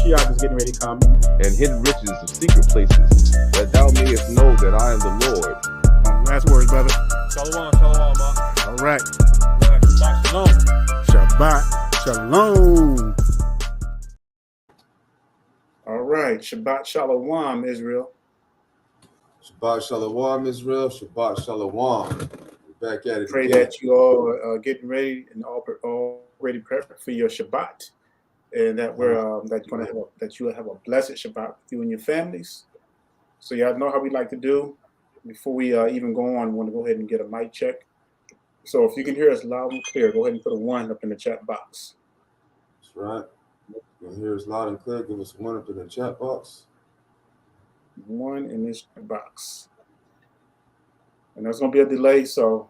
Mashiach is getting ready to come. And hidden riches of secret places, that thou mayest know that I am the Lord. Last words, brother. Shalom, ma. All right. Shabbat shalom. Shabbat shalom. All right. Shabbat shalom, Israel. Shabbat shalom, Israel. Shabbat shalom. We're back at it Pray again. that you all are getting ready and already prepped for your Shabbat, and that that you will have a blessed Shabbat with you and your families. So y'all know how we like to do. Before we even go on, we want to go ahead and get a mic check. So if you can hear us loud and clear, go ahead and put a 1 up in the chat box. That's right. You can hear us loud and clear. Give us 1 up in the chat box. 1 in this box. And there's going to be a delay, so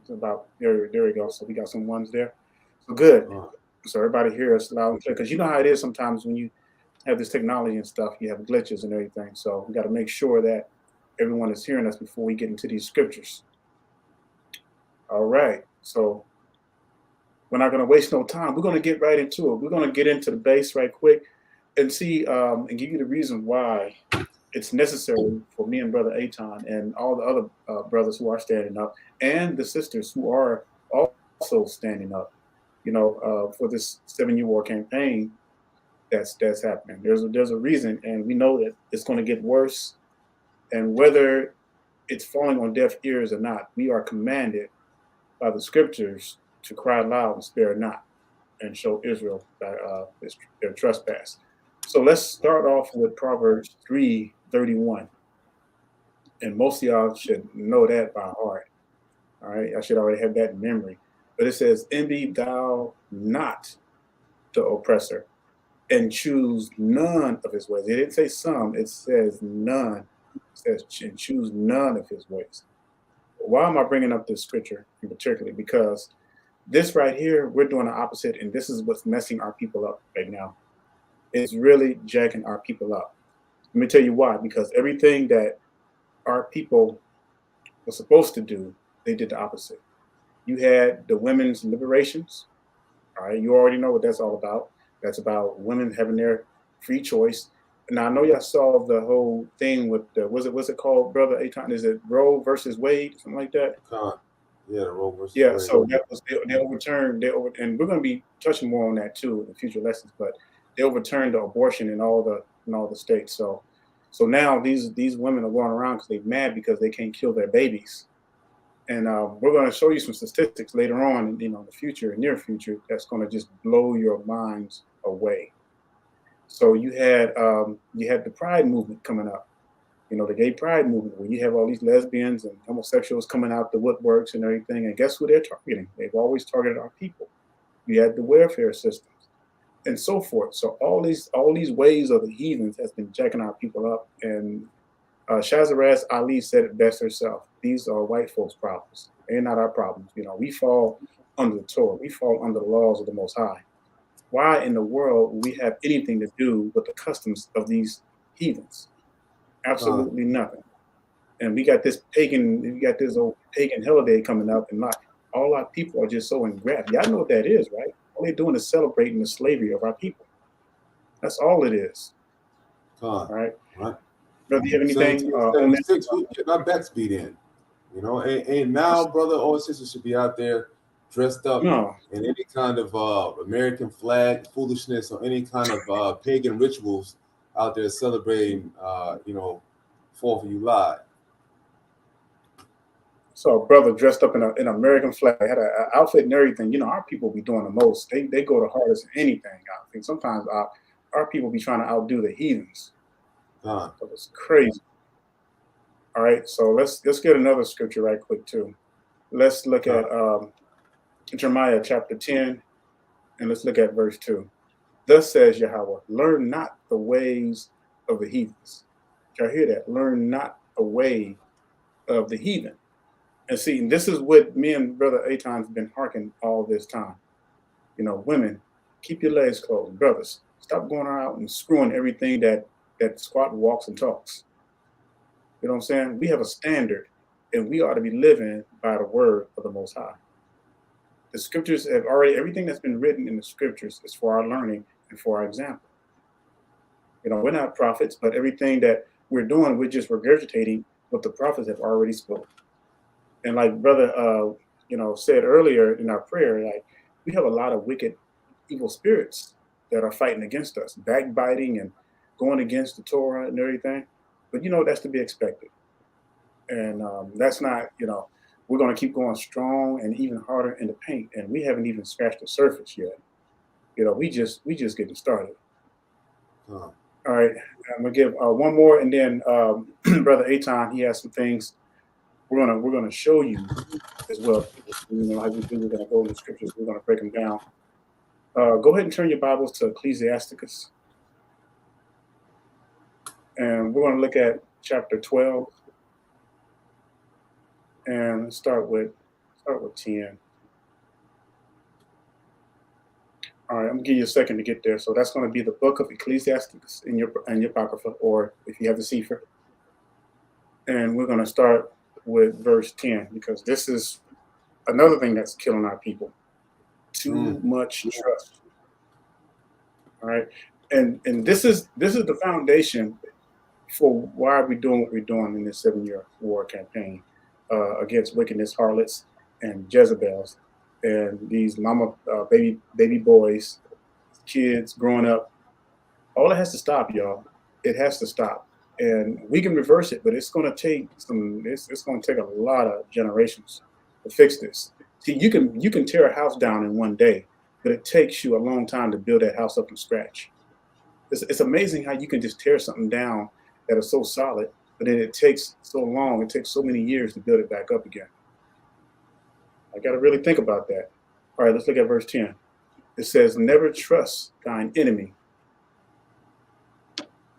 it's about, there we go. So we got some 1s there. So good. So everybody hear us loud and clear, because you know how it is sometimes when you have this technology and stuff, you have glitches and everything. So we got to make sure that everyone is hearing us before we get into these scriptures. All right. So we're not going to waste no time. We're going to get right into it. We're going to get into the base right quick and see and give you the reason why it's necessary for me and Brother Aton and all the other brothers who are standing up, and the sisters who are also standing up, for this 7-year war campaign that's happening. There's a reason, and we know that it's going to get worse. And whether it's falling on deaf ears or not, we are commanded by the scriptures to cry loud and spare not, and show Israel their trespass. So let's start off with Proverbs 3:31. And most of y'all should know that by heart. All right, I should already have that in memory. But it says, "Envy thou not the oppressor, and choose none of his ways." It didn't say some, it says none. It says, "And choose none of his ways." Why am I bringing up this scripture in particular? Because this right here, we're doing the opposite, and this is what's messing our people up right now. It's really jacking our people up. Let me tell you why. Because everything that our people were supposed to do, they did the opposite. You had the women's liberations. All right, you already know what that's all about. That's about women having their free choice. Now I know y'all saw the whole thing with the what's it called, Brother Aton? Is it Roe versus Wade, something like that? Yeah, Roe versus Wade. So that was they overturned. And we're going to be touching more on that too in future lessons. But they overturned the abortion in all the states. So now these women are going around because they're mad because they can't kill their babies. And we're going to show you some statistics later on, in the future, near future, that's going to just blow your minds away. So you had the Pride movement coming up, the gay Pride movement, where you have all these lesbians and homosexuals coming out the woodworks and everything. And guess who they're targeting? They've always targeted our people. You had the welfare systems and so forth. So all these ways of the heathens has been jacking our people up. And Shazarez Ali said it best herself. These are white folks' problems. They're not our problems. We fall under the Torah. We fall under the laws of the Most High. Why in the world would we have anything to do with the customs of these heathens? Absolutely nothing. And we got this old pagan holiday coming up, and all our people are just so engrafted. Y'all know what that is, right? All they're doing is celebrating the slavery of our people. That's all it is. All right. Brother, you have anything on that? We get our backs beat in. Ain't now, brother, all sisters should be out there dressed up in any kind of American flag foolishness or any kind of pagan rituals out there celebrating, 4th of July. So a brother dressed up in an American flag, had an outfit and everything. Our people be doing the most. They go the hardest in anything. I think sometimes our people be trying to outdo the heathens. So it's crazy. All right, so let's get another scripture right quick too. Let's look at Jeremiah chapter 10, and let's look at verse 2. Thus says Yahweh, learn not the ways of the heathens. Y'all hear that? Learn not the way of the heathen. And see, this is what me and Brother Aton's been harking all this time. Women, keep your legs closed. Brothers, stop going out and screwing everything that squat, walks, and talks. You know what I'm saying? We have a standard, and we ought to be living by the word of the Most High. The scriptures have already, everything that's been written in the scriptures is for our learning and for our example. We're not prophets, but everything that we're doing, we're just regurgitating what the prophets have already spoken. And like brother, said earlier in our prayer, like we have a lot of wicked, evil spirits that are fighting against us, backbiting and going against the Torah and everything. But that's to be expected. And that's not, we're going to keep going strong and even harder in the paint. And we haven't even scratched the surface yet. We just getting started. All right, I'm gonna give one more, and then brother Aton, he has some things we're gonna show you as well. Like we do, we're gonna go in the scriptures. We're gonna break them down. Go ahead and turn your Bibles to Ecclesiasticus, and we're gonna look at chapter 12, and start with 10. All right, I'm gonna give you a second to get there. So that's going to be the book of Ecclesiasticus in your Apocrypha, or if you have the Sefer. And we're going to start with verse 10, because this is another thing that's killing our people. Too much trust. All right, and this is the foundation for why we're doing what we're doing in this 7-year war campaign against wickedness, harlots, and Jezebels. And these baby boys, kids growing up, all it has to stop, y'all. It has to stop, and we can reverse it, but it's going to take it's going to take a lot of generations to fix this. See, you can tear a house down in one day, but it takes you a long time to build that house up from scratch. It's amazing how you can just tear something down that is so solid, but then it takes so long. It takes so many years to build it back up again. I got to really think about that. All right, let's look at verse 10. It says, never trust thine enemy.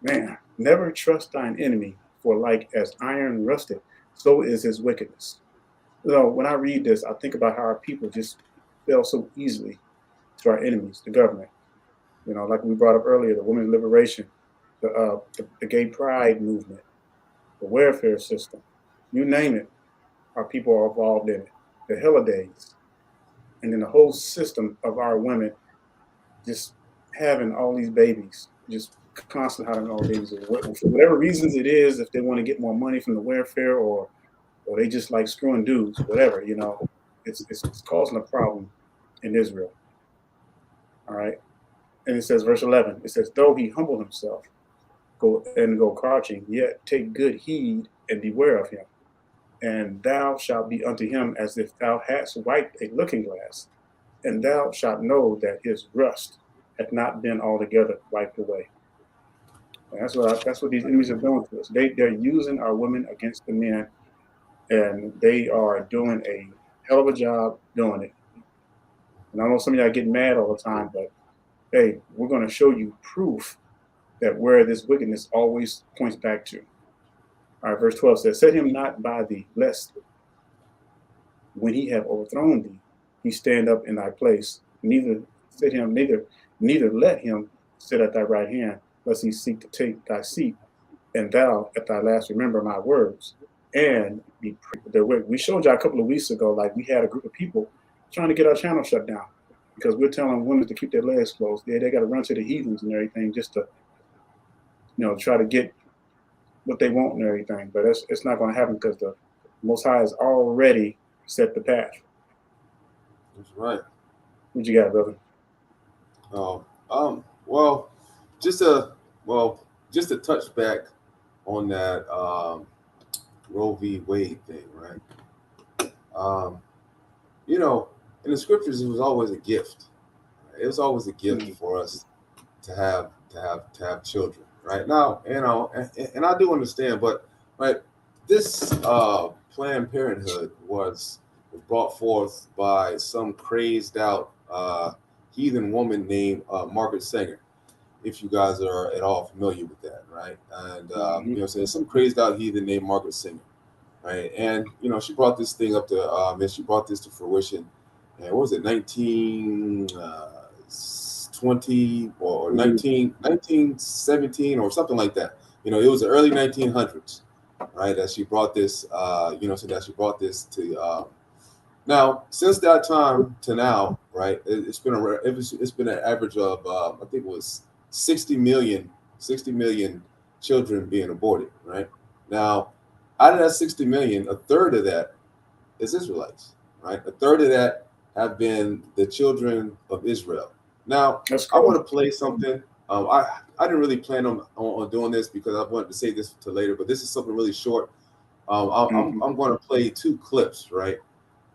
Man, never trust thine enemy, for like as iron rusted, so is his wickedness. When I read this, I think about how our people just fell so easily to our enemies, the government. Like we brought up earlier, the women's liberation, the gay pride movement, the welfare system, you name it, our people are involved in it. The holidays, and then the whole system of our women just having all these babies, just constantly having all babies. For whatever reasons it is, if they want to get more money from the welfare, or they just like screwing dudes, whatever, it's causing a problem in Israel. All right. And it says, verse 11, it says, though he humble himself, go crouching, yet take good heed and beware of him. And thou shalt be unto him as if thou hadst wiped a looking glass, and thou shalt know that his rust hath not been altogether wiped away. And that's what these enemies are doing to us. They're using our women against the men, and they are doing a hell of a job doing it. And I know some of y'all get mad all the time, but hey, we're going to show you proof that where this wickedness always points back to. All right, verse 12 says, set him not by thee, lest when he have overthrown thee, he stand up in thy place. Neither let him sit at thy right hand, lest he seek to take thy seat. And thou at thy last remember my words, and be their way. We showed you a couple of weeks ago, like we had a group of people trying to get our channel shut down because we're telling women to keep their legs closed. They got to run to the heathens and everything just to, try to get what they want and everything, but it's not going to happen because the Most High has already set the path. That's right. What you got, brother? Well, just to touch back on that Roe v. Wade thing, right? In the scriptures, it was always a gift. It was always a gift for us to have children. Right now, and I do understand, but right, this Planned Parenthood was brought forth by some crazed out heathen woman named Margaret Sanger. If you guys are at all familiar with that, right? And so some crazed out heathen named Margaret Sanger, right? And she brought this thing up to, and she brought this to fruition. And what was it, 1920 or 1917 or something like that. It was the early 1900s, right? That she brought this, so that she brought this to Now, since that time to now, right, it's been an average of I think it was 60 million children being aborted, right? Now, out of that 60 million, a third of that is Israelites, right? A third of that have been the children of Israel. Now, I want to play something. I didn't really plan on doing this because I wanted to save this to later, but this is something really short. I'm going to play 2 clips, right?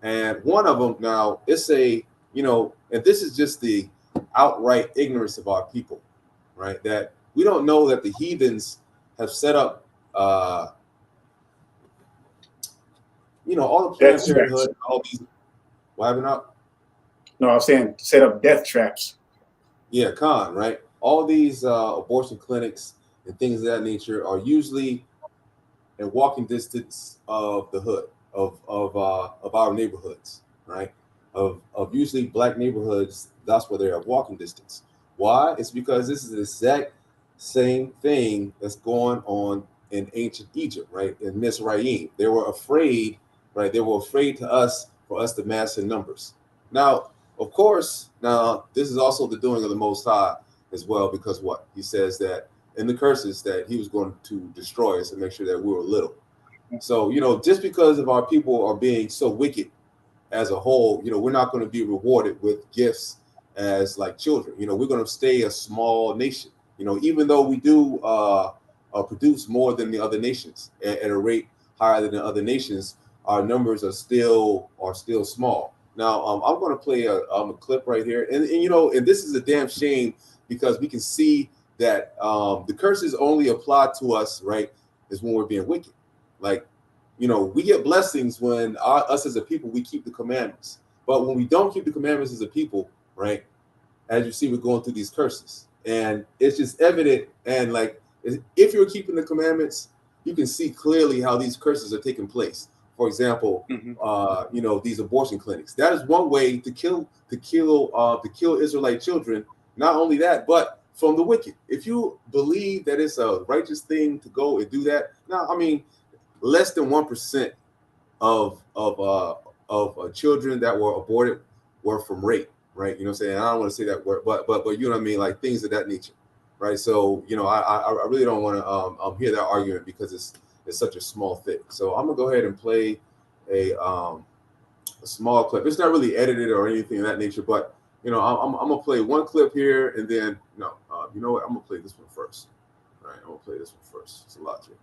And one of them now, it's a, and this is just the outright ignorance of our people, right? That we don't know that the heathens have set up, all the Planned Parenthood, all these. What happened up? No, I was saying set up death traps. Yeah, right? All these abortion clinics and things of that nature are usually in walking distance of the hood, of our neighborhoods, right? Of usually black neighborhoods, that's where they're at walking distance. Why? It's because this is the exact same thing that's going on in ancient Egypt, right? In Mizraim. They were afraid, right? They were afraid for us to mass in numbers. Now, of course, this is also the doing of the Most High as well, because what? He says that in the curses that he was going to destroy us and make sure that we were little. So, just because of our people are being so wicked as a whole, we're not going to be rewarded with gifts as like children. We're going to stay a small nation, even though we do produce more than the other nations at a rate higher than the other nations, our numbers are still small. Now, I'm going to play a clip right here. And this is a damn shame because we can see that the curses only apply to us, right, is when we're being wicked. Like, we get blessings when us as a people, we keep the commandments. But when we don't keep the commandments as a people, right, as you see, we're going through these curses. And it's just evident. And like, if you're keeping the commandments, you can see clearly how these curses are taking place. For example, these abortion clinics. That is one way to kill Israelite children. Not only that, but from the wicked. If you believe that it's a righteous thing to go and do that, now, I mean, less than 1% of children that were aborted were from rape, right? You know what I'm saying? I don't want to say that word, but you know what I mean, like things of that nature, right? So I really don't want to hear that argument because it's such a small thing. So I'm gonna go ahead and play a small clip. It's not really edited or anything of that nature, but I'm gonna play one clip here, and then you know what? I'm gonna play this one first. All right, I'm gonna play this one first. It's a lot to it.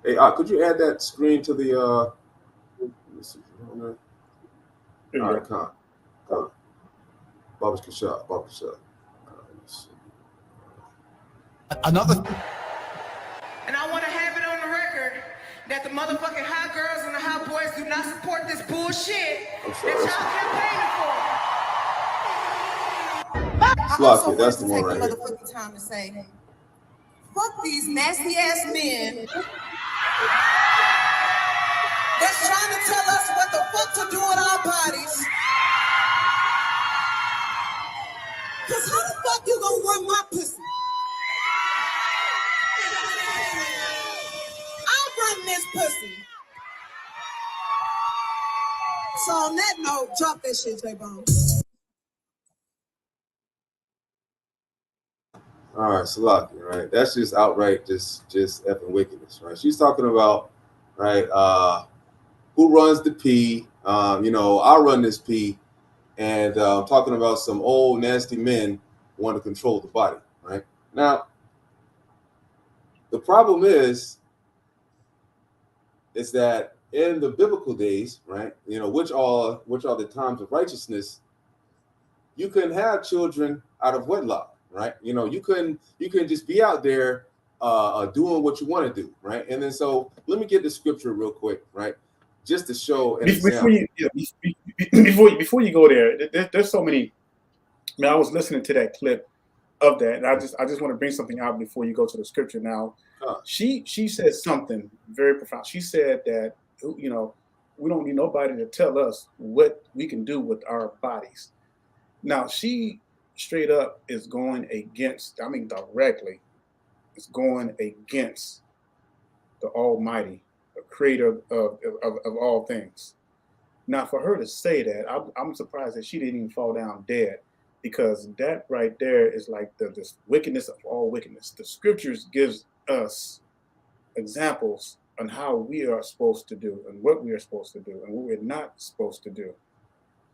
Hey, could you add that screen to the? Let me see. All right, come on. Bob's Kashad. Another. And I want to have it on the record that the motherfucking hot girls and the hot boys do not support this bullshit that y'all campaigning for. I also want to take the motherfucking time to say, fuck these nasty ass men that's trying to tell us what the fuck to do with our bodies. Cause how the fuck you gonna run my pussy? I'll run this pussy. So on that note, drop that shit, J-Bone. All right, Salaki, right? That's just outright just effing wickedness, right? She's talking about, right, who runs the P, I run this P, and talking about some old nasty men want to control the body, right? Now, the problem is that in the biblical days, right, which are the times of righteousness, you can have children out of wedlock, right? You can just be out there doing what you want to do, right? And then so let me get the scripture real quick, right? Just to show an example. Before you go there, there's so many. I mean, I was listening to that clip of that, and I just want to bring something out before you go to the scripture. Now, she said something very profound. She said that we don't need nobody to tell us what we can do with our bodies. Now, she straight up is going against. I mean, directly, is going against the Almighty, the creator of all things. Now, for her to say that, I'm surprised that she didn't even fall down dead, because that right there is like the wickedness of all wickedness. The scriptures gives us examples on how we are supposed to do and what we are supposed to do and what we're not supposed to do.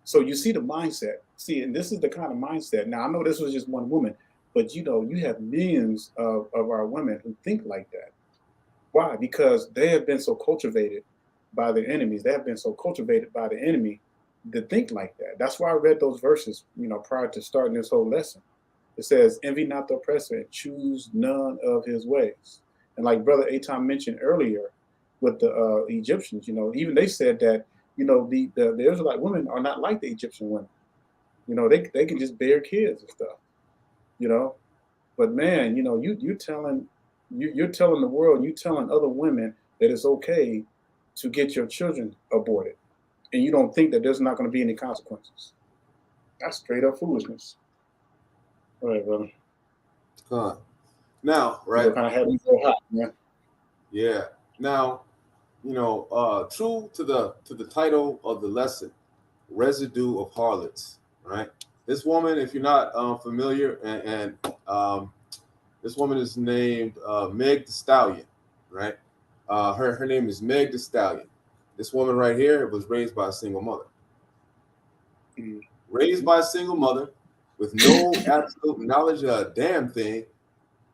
So you see the mindset. See, and this is the kind of mindset. Now, I know this was just one woman, but you have millions of our women who think like that. Why? Because they have been so cultivated by their enemies. They have been so cultivated by the enemy to think like that. That's why I read those verses, prior to starting this whole lesson. It says, envy not the oppressor and choose none of his ways. And like Brother Aton mentioned earlier with the Egyptians, even they said that, the Israelite women are not like the Egyptian women. They can just bear kids and stuff, But man, you're telling the world, you're telling other women that it's okay to get your children aborted, and you don't think that there's not going to be any consequences. That's straight up foolishness. All right, brother. Now, right? Kind of have me so hot, man. Yeah. Now, true to the title of the lesson, Residue of Harlots, right? This woman, if you're not familiar, and this woman is named Meg the Stallion, right? Her name is Meg the Stallion. This woman right here was raised by a single mother. Mm-hmm. Raised by a single mother with no absolute knowledge of a damn thing,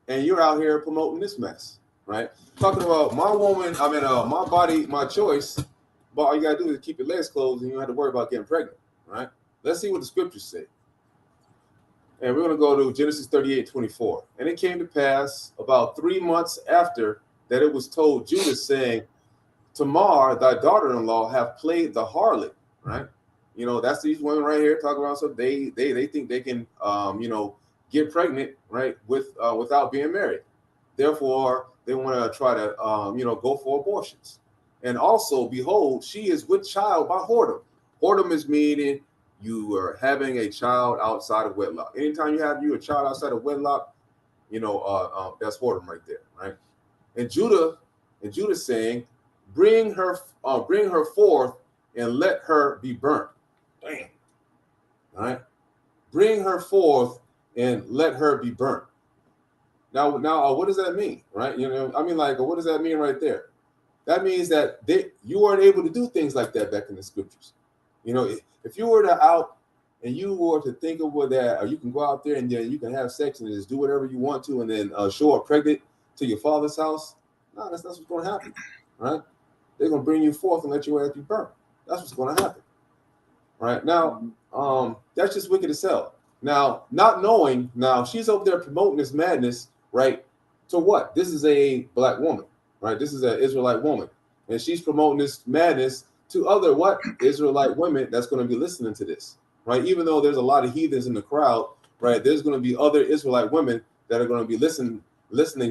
and you're out here promoting this mess, right? Talking about my woman, my body, my choice, but all you gotta do is keep your legs closed and you don't have to worry about getting pregnant, right? Let's see what the scriptures say. And we're going to go to Genesis 38:24. And it came to pass about 3 months after that it was told Judah, saying, Tamar, thy daughter-in-law, have played the harlot, right? That's these women right here talking about stuff. They think they can, get pregnant, right, without being married. Therefore, they want to try to, go for abortions. And also, behold, she is with child by whoredom. Whoredom is meaning you are having a child outside of wedlock. Anytime you have a child outside of wedlock, that's whoredom right there, right? And Judah saying, bring her forth and let her be burnt. Damn. All right. Bring her forth and let her be burnt. Now, what does that mean, right? What does that mean right there? That means that you weren't able to do things like that back in the scriptures. If you were to out and you were to think of what that, or you can go out there and then you can have sex and just do whatever you want to, and then show up pregnant to your father's house. No, that's not what's going to happen, right? They're going to bring you forth and let your ass be burnt. That's what's going to happen, right? Now, that's just wicked as hell. Now, not knowing, she's over there promoting this madness, right? To what? This is a black woman, right? This is an Israelite woman, and she's promoting this madness to other Israelite women that's going to be listening to this, right? Even though there's a lot of heathens in the crowd, right? There's going to be other Israelite women that are going to be listening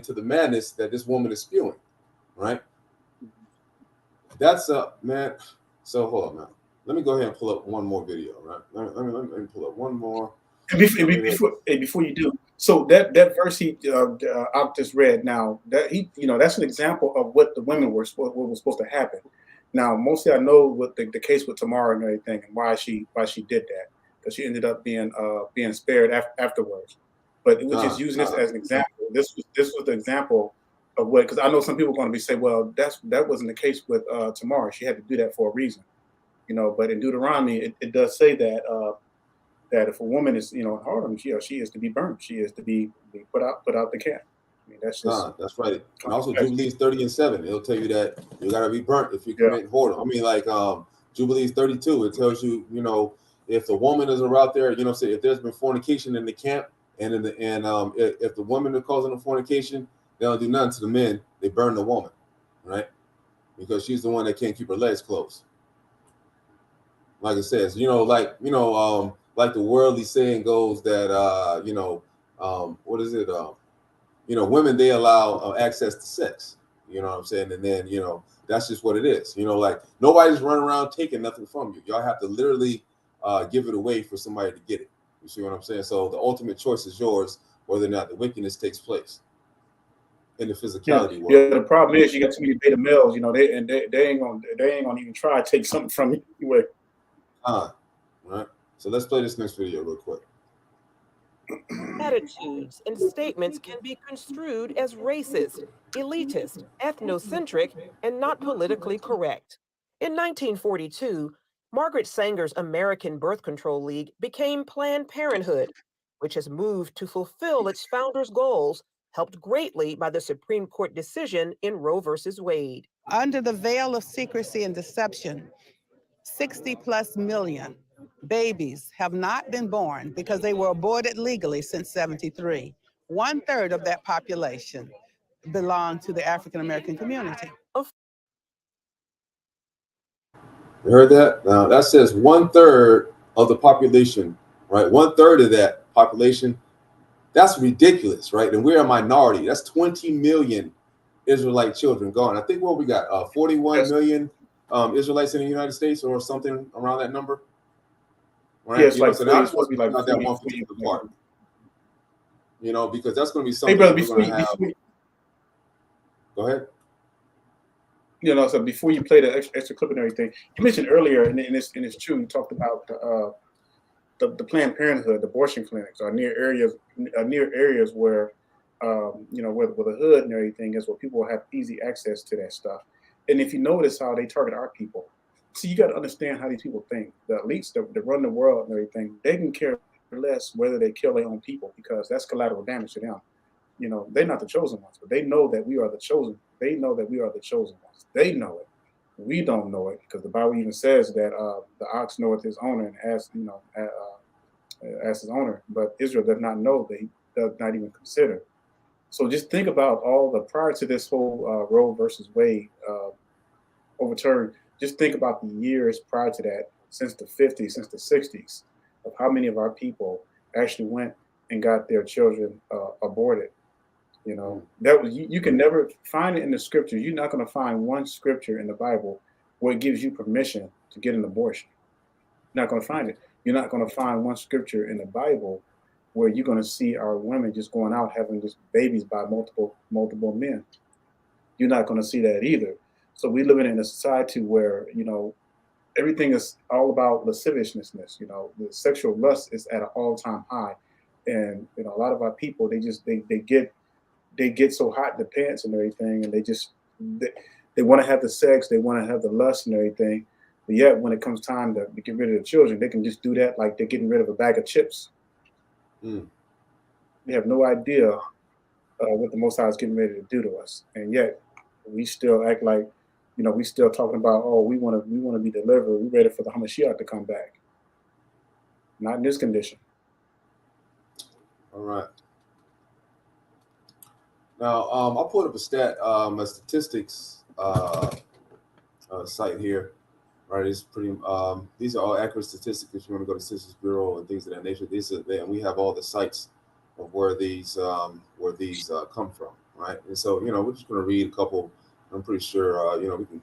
to the madness that this woman is spewing, right? That's man. So hold on, man. Let me go ahead and pull up one more video, right? Let me pull up one more. Before you do, so that verse I just read now, that that's an example of what the women was supposed to happen. Now, mostly I know what the case with Tamar and everything, and why she did that, because she ended up being spared afterwards. But it was just using this as an example. This was the example of what, because I know some people are going to say, well, that wasn't the case with Tamar. She had to do that for a reason, But in Deuteronomy, it does say that that if a woman is in harlot, she is to be burned. She is to be put out the camp. That's just that's right. And also Jubilees 30:7, it'll tell you that you gotta be burnt if you commit whoredom. Jubilees 32, it tells you, if the woman is out there, if there's been fornication in the camp, and if the woman is causing the fornication, they don't do nothing to the men. They burn the woman, right? Because she's the one that can't keep her legs closed. Like it says, like the worldly saying goes that what is it? Women, they allow access to sex. You know what I'm saying? And then that's just what it is. Nobody's running around taking nothing from you. Y'all have to literally give it away for somebody to get it. You see what I'm saying? So the ultimate choice is yours, whether or not the wickedness takes place. in the physicality world. Yeah, the problem is you got too many beta males, you know, they ain't gonna even try to take something from you anyway. Right. So let's play this next video real quick. Attitudes and statements can be construed as racist, elitist, ethnocentric, and not politically correct. In 1942, Margaret Sanger's American Birth Control League became Planned Parenthood, which has moved to fulfill its founders' goals, helped greatly by the Supreme Court decision in Roe v. Wade. Under the veil of secrecy and deception, 60+ million babies have not been born because they were aborted legally since '73. 1/3 of that population belong to the African American community. You heard that? Now that says 1/3 of the population, right? 1/3 of that population. That's ridiculous, right? And we're a minority. That's 20 million Israelite children gone. I think what we got 41 million Israelites in the United States, or something around that number. Right? Yeah, it's you like so that's supposed to be like not that one particular part. You know, because that's going to be something brother, we're going to have. Go ahead. You know, so before you play the extra clip and everything, you mentioned earlier, and it's true. You talked about the Planned Parenthood, the abortion clinics, are near areas where, you know, where the hood and everything is, where people have easy access to that stuff. And if you notice how they target our people, see, you got to understand how these people think. The elites that run the world and everything, they can care less whether they kill their own people, because that's collateral damage to them. You know, they're not the chosen ones, but they know that we are the chosen. They know that we are the chosen ones. They know it. We don't know it, because the Bible even says that the ox knoweth his owner and asks, you know, as his owner. But Israel does not know, that he does not even consider. So just think about all the, prior to this whole Roe versus Wade overturn, just think about the years prior to that, since the 50s, since the 60s, of how many of our people actually went and got their children aborted. You know, that was, you can never find it in the scriptures. You're not going to find one scripture in the Bible where it gives you permission to get an abortion. You're not going to find it. You're not going to find one scripture in the Bible where you're going to see our women just going out having just babies by multiple men. You're not going to see that either. So we're living in a society where, you know, everything is all about lasciviousness. You know, the sexual lust is at an all-time high, and you know, a lot of our people, they get so hot in the pants and everything, and they want to have the sex, they want to have the lust and everything, but yet when it comes time to get rid of the children, they can just do that like they're getting rid of a bag of chips. We have no idea what the Most High is getting ready to do to us, and yet we still act like, you know, we still talking about, oh, we want to be delivered, we're ready for the Hamashiach to come back. Not in this condition. All right. Now, I'll put up a statistics site here. Right, it's pretty. These are all accurate statistics. If you want to go to Census Bureau and things of that nature, and we have all the sites of where these come from. Right, and so, you know, we're just going to read a couple. I'm pretty sure, you know, we can,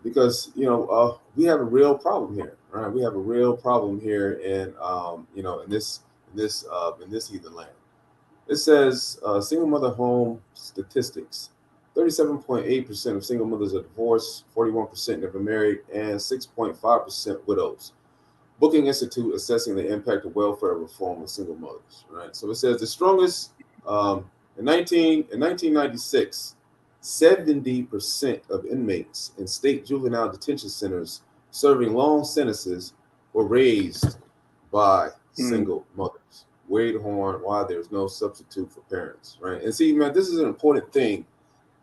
because, you know, we have a real problem here. Right, we have a real problem here in, you know, in this heathen land. It says single mother home statistics. 37.8% of single mothers are divorced, 41% never married, and 6.5% widows. Booking Institute assessing the impact of welfare reform on single mothers. Right. So it says the strongest in 1996, 70% of inmates in state juvenile detention centers serving long sentences were raised by single mothers. Wade Horn, why there's no substitute for parents. Right. And see, man, this is an important thing.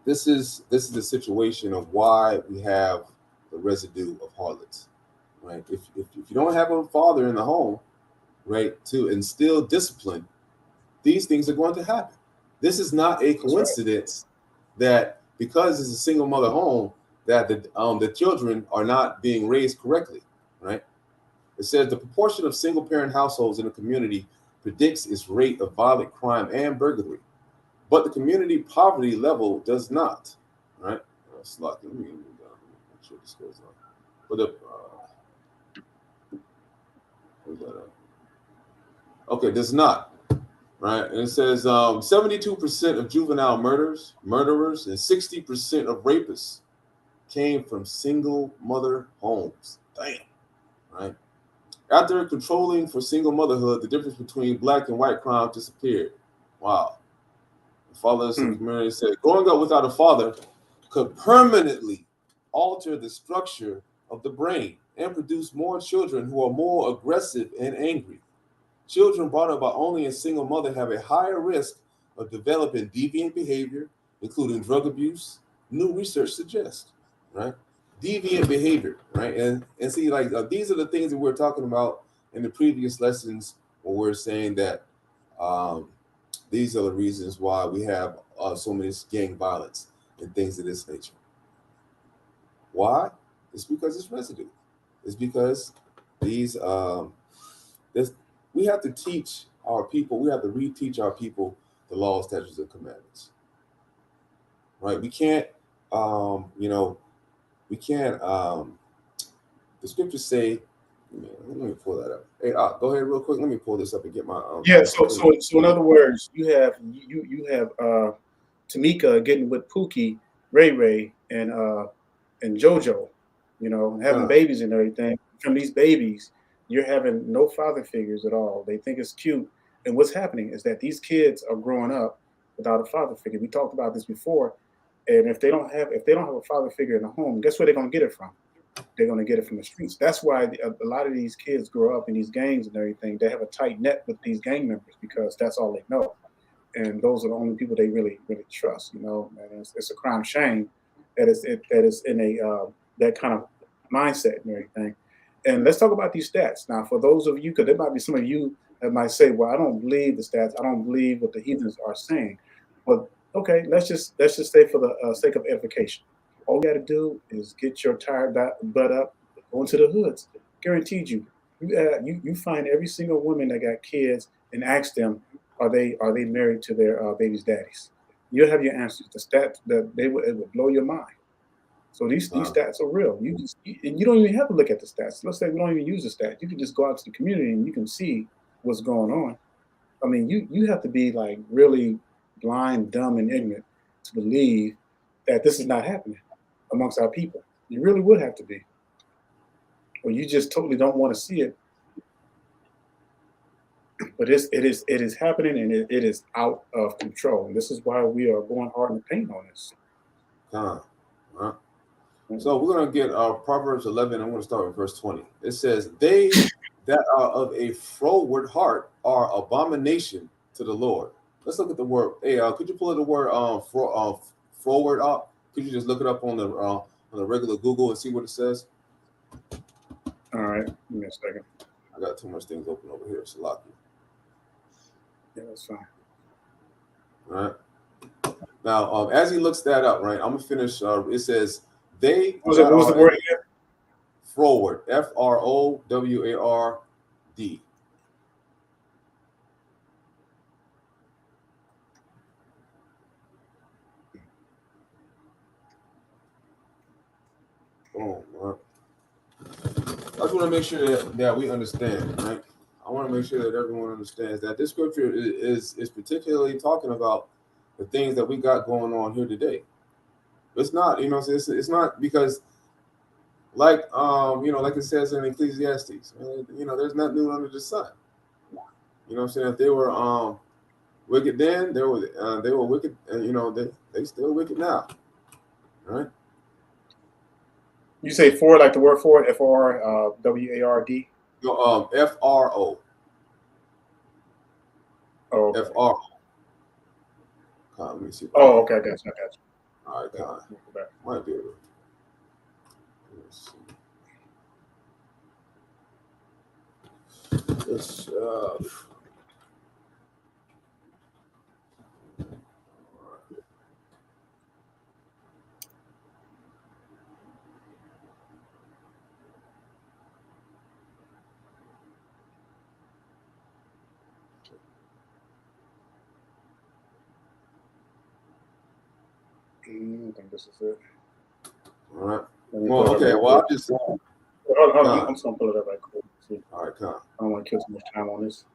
This is the situation of why we have the residue of harlots, right? If you don't have a father in the home, right, to instill discipline, these things are going to happen. This is not a coincidence that because it's a single mother home that the children are not being raised correctly, right? It says the proportion of single parent households in the community predicts its rate of violent crime and burglary. But the community poverty level does not, right? Let me make sure this goes on. But does not. right? And it says 72% of juvenile murderers, and 60% of rapists came from single mother homes. Damn, right? After controlling for single motherhood, the difference between black and white crime disappeared. Wow. The fathers of the community said, growing up without a father could permanently alter the structure of the brain and produce more children who are more aggressive and angry. Children brought up by only a single mother have a higher risk of developing deviant behavior, including drug abuse. New research suggests, right? Deviant behavior, right? And see, like these are the things that we're talking about in the previous lessons, where we're saying that these are the reasons why we have so many gang violence and things of this nature. Why? It's because it's residue. It's because these we have to teach our people, we have to reteach our people the laws, statutes, and commandments. Right? We can't, the scriptures say, let me pull that up. Hey, go ahead real quick. Let me pull this up and get my So in other words, you have Tamika getting with Pookie, Ray, and JoJo, having babies and everything. From these babies, you're having no father figures at all. They think it's cute. And what's happening is that these kids are growing up without a father figure. We talked about this before. And if they don't have a father figure in the home, guess where they're going to get it from? They're going to get it from the streets. That's why a lot of these kids grow up in these gangs and everything. They have a tight net with these gang members because that's all they know. And those are the only people they really, really trust, And it's a crime shame that is in a that kind of mindset and everything. And let's talk about these stats. Now, for those of you, because there might be some of you that might say, well, I don't believe the stats. I don't believe what the heathens are saying. But okay, let's just say for the sake of edification, all you got to do is get your tired butt up, go into the hoods. Guaranteed you find every single woman that got kids and ask them, are they married to their baby's daddies? You'll have your answers. The stats that it would blow your mind. So these stats are real. You don't even have to look at the stats. Let's say we don't even use the stats. You can just go out to the community and you can see what's going on. I mean, you have to be like really blind, dumb, and ignorant to believe that this is not happening amongst our people. You really would have to be. Or you just totally don't want to see it. But it is happening, and it is out of control. And this is why we are going hard in the paint on this. So we're going to get Proverbs 11. I'm going to start with verse 20. It says, they that are of a froward heart are abomination to the Lord. Let's look at the word. Hey, could you pull the word froward up? Could you just look it up on the regular Google and see what it says? All right. Give me a second. I got too much things open over here. So lock you. Yeah, that's fine. All right. Now, as he looks that up, right, I'm going to finish. It says, they. What was the word again? Froward. Froward. Oh, right. I just want to make sure that we understand, right? I want to make sure that everyone understands that this scripture is particularly talking about the things that we got going on here today. It's not, it's not because, like it says in Ecclesiastes, there's nothing new under the sun. You know what I'm saying? If they were wicked then, they were wicked, and they still wicked now, right? You say forward like the word forward, F-O-R-W-A-R-D? No, F-R-O. Oh, okay. F-R-O. Let me see. Oh, okay, I got you. All right, Con. Might be able to. Let's see. I think this is it. All right. Well, okay. Well, I'll just. Hold on. I'm just gonna pull it up right quick. All right, Con. I don't want to kill too much time on this.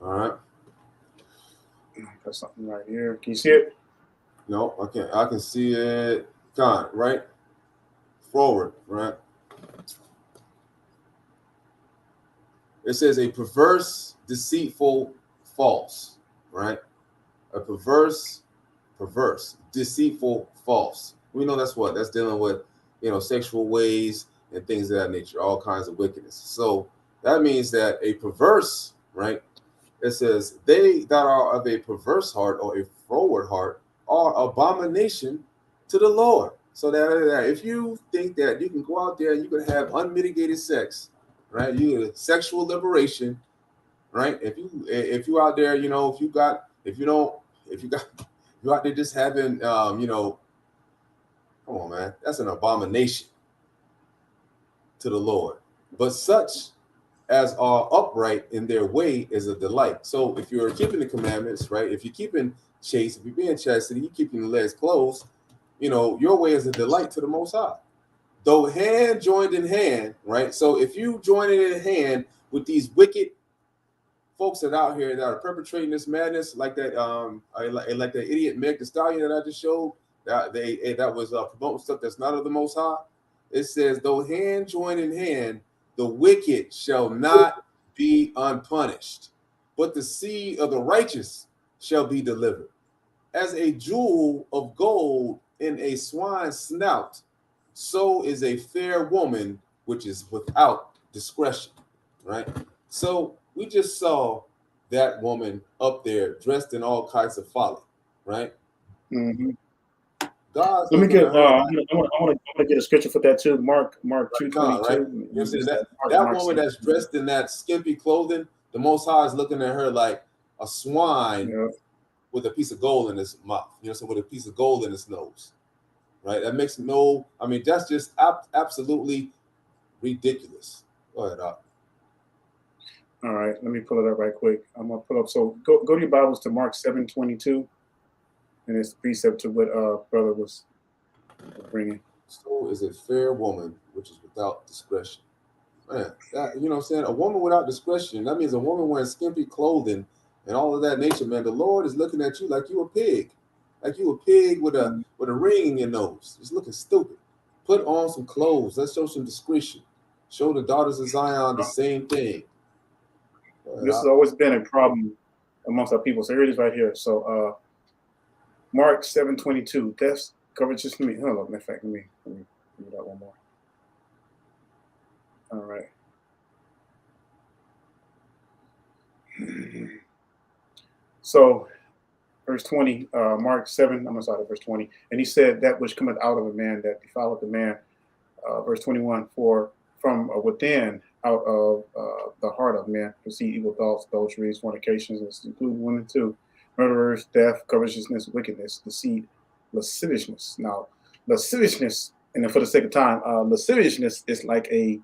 All right. Got something right here. Can you see it? No, I can't. I can see it. Gone. Right. Forward. Right. It says a perverse, deceitful, false. Right. A perverse, deceitful, false. We know that's what that's dealing with, sexual ways and things of that nature, all kinds of wickedness. So that means that a perverse, right? It says they that are of a perverse heart or a froward heart are abomination to the Lord. So that if you think that you can go out there and you can have unmitigated sex, right? You get sexual liberation, right? If you out there, if you out there just having, come on, man, that's an abomination to the Lord. But such as are upright in their way is a delight. So if you're keeping the commandments, right? If you're keeping chaste, if you're being chastity, you're keeping the legs closed, your way is a delight to the Most High. Though hand joined in hand, right? So if you join it in hand with these wicked folks that are out here that are perpetrating this madness, like that, like that idiot Meg the Stallion that I just showed, that was promoting stuff that's not of the Most High. It says, though hand joined in hand, the wicked shall not be unpunished, but the seed of the righteous shall be delivered. As a jewel of gold in a swine's snout, so is a fair woman which is without discretion, right? So we just saw that woman up there dressed in all kinds of folly, right? Mm-hmm. God's Let me get. I want to get a scripture for that too. Mark 2:22. Right? You see that woman that's dressed in that skimpy clothing, the Most High is looking at her like a swine with a piece of gold in his mouth. With a piece of gold in his nose, right? That makes that's just absolutely ridiculous. Go ahead, Al. All right, let me pull it up right quick. I'm gonna pull up. So go to your Bibles to Mark 7:22. And it's the precept to what brother was bringing. So is a fair woman, which is without discretion. Man, that, what I'm saying? A woman without discretion, that means a woman wearing skimpy clothing and all of that nature, man. The Lord is looking at you like you a pig. Like you a pig with a ring in your nose. It's looking stupid. Put on some clothes. Let's show some discretion. Show the daughters of Zion the same thing. This has always been a problem amongst our people. So here it is right here. So Mark 7:22. That's covetousness. Hold on. In fact, let me do that one more. All right. So, verse 20, Mark 7. I'm sorry, verse 20. And he said, "That which cometh out of a man that defileth the man." Verse 21. For from within, out of the heart of man, proceed evil thoughts, adulteries, fornications, including women too. Murderers, theft, covetousness, wickedness, deceit, lasciviousness. Now, lasciviousness, and then for the sake of time, lasciviousness is like a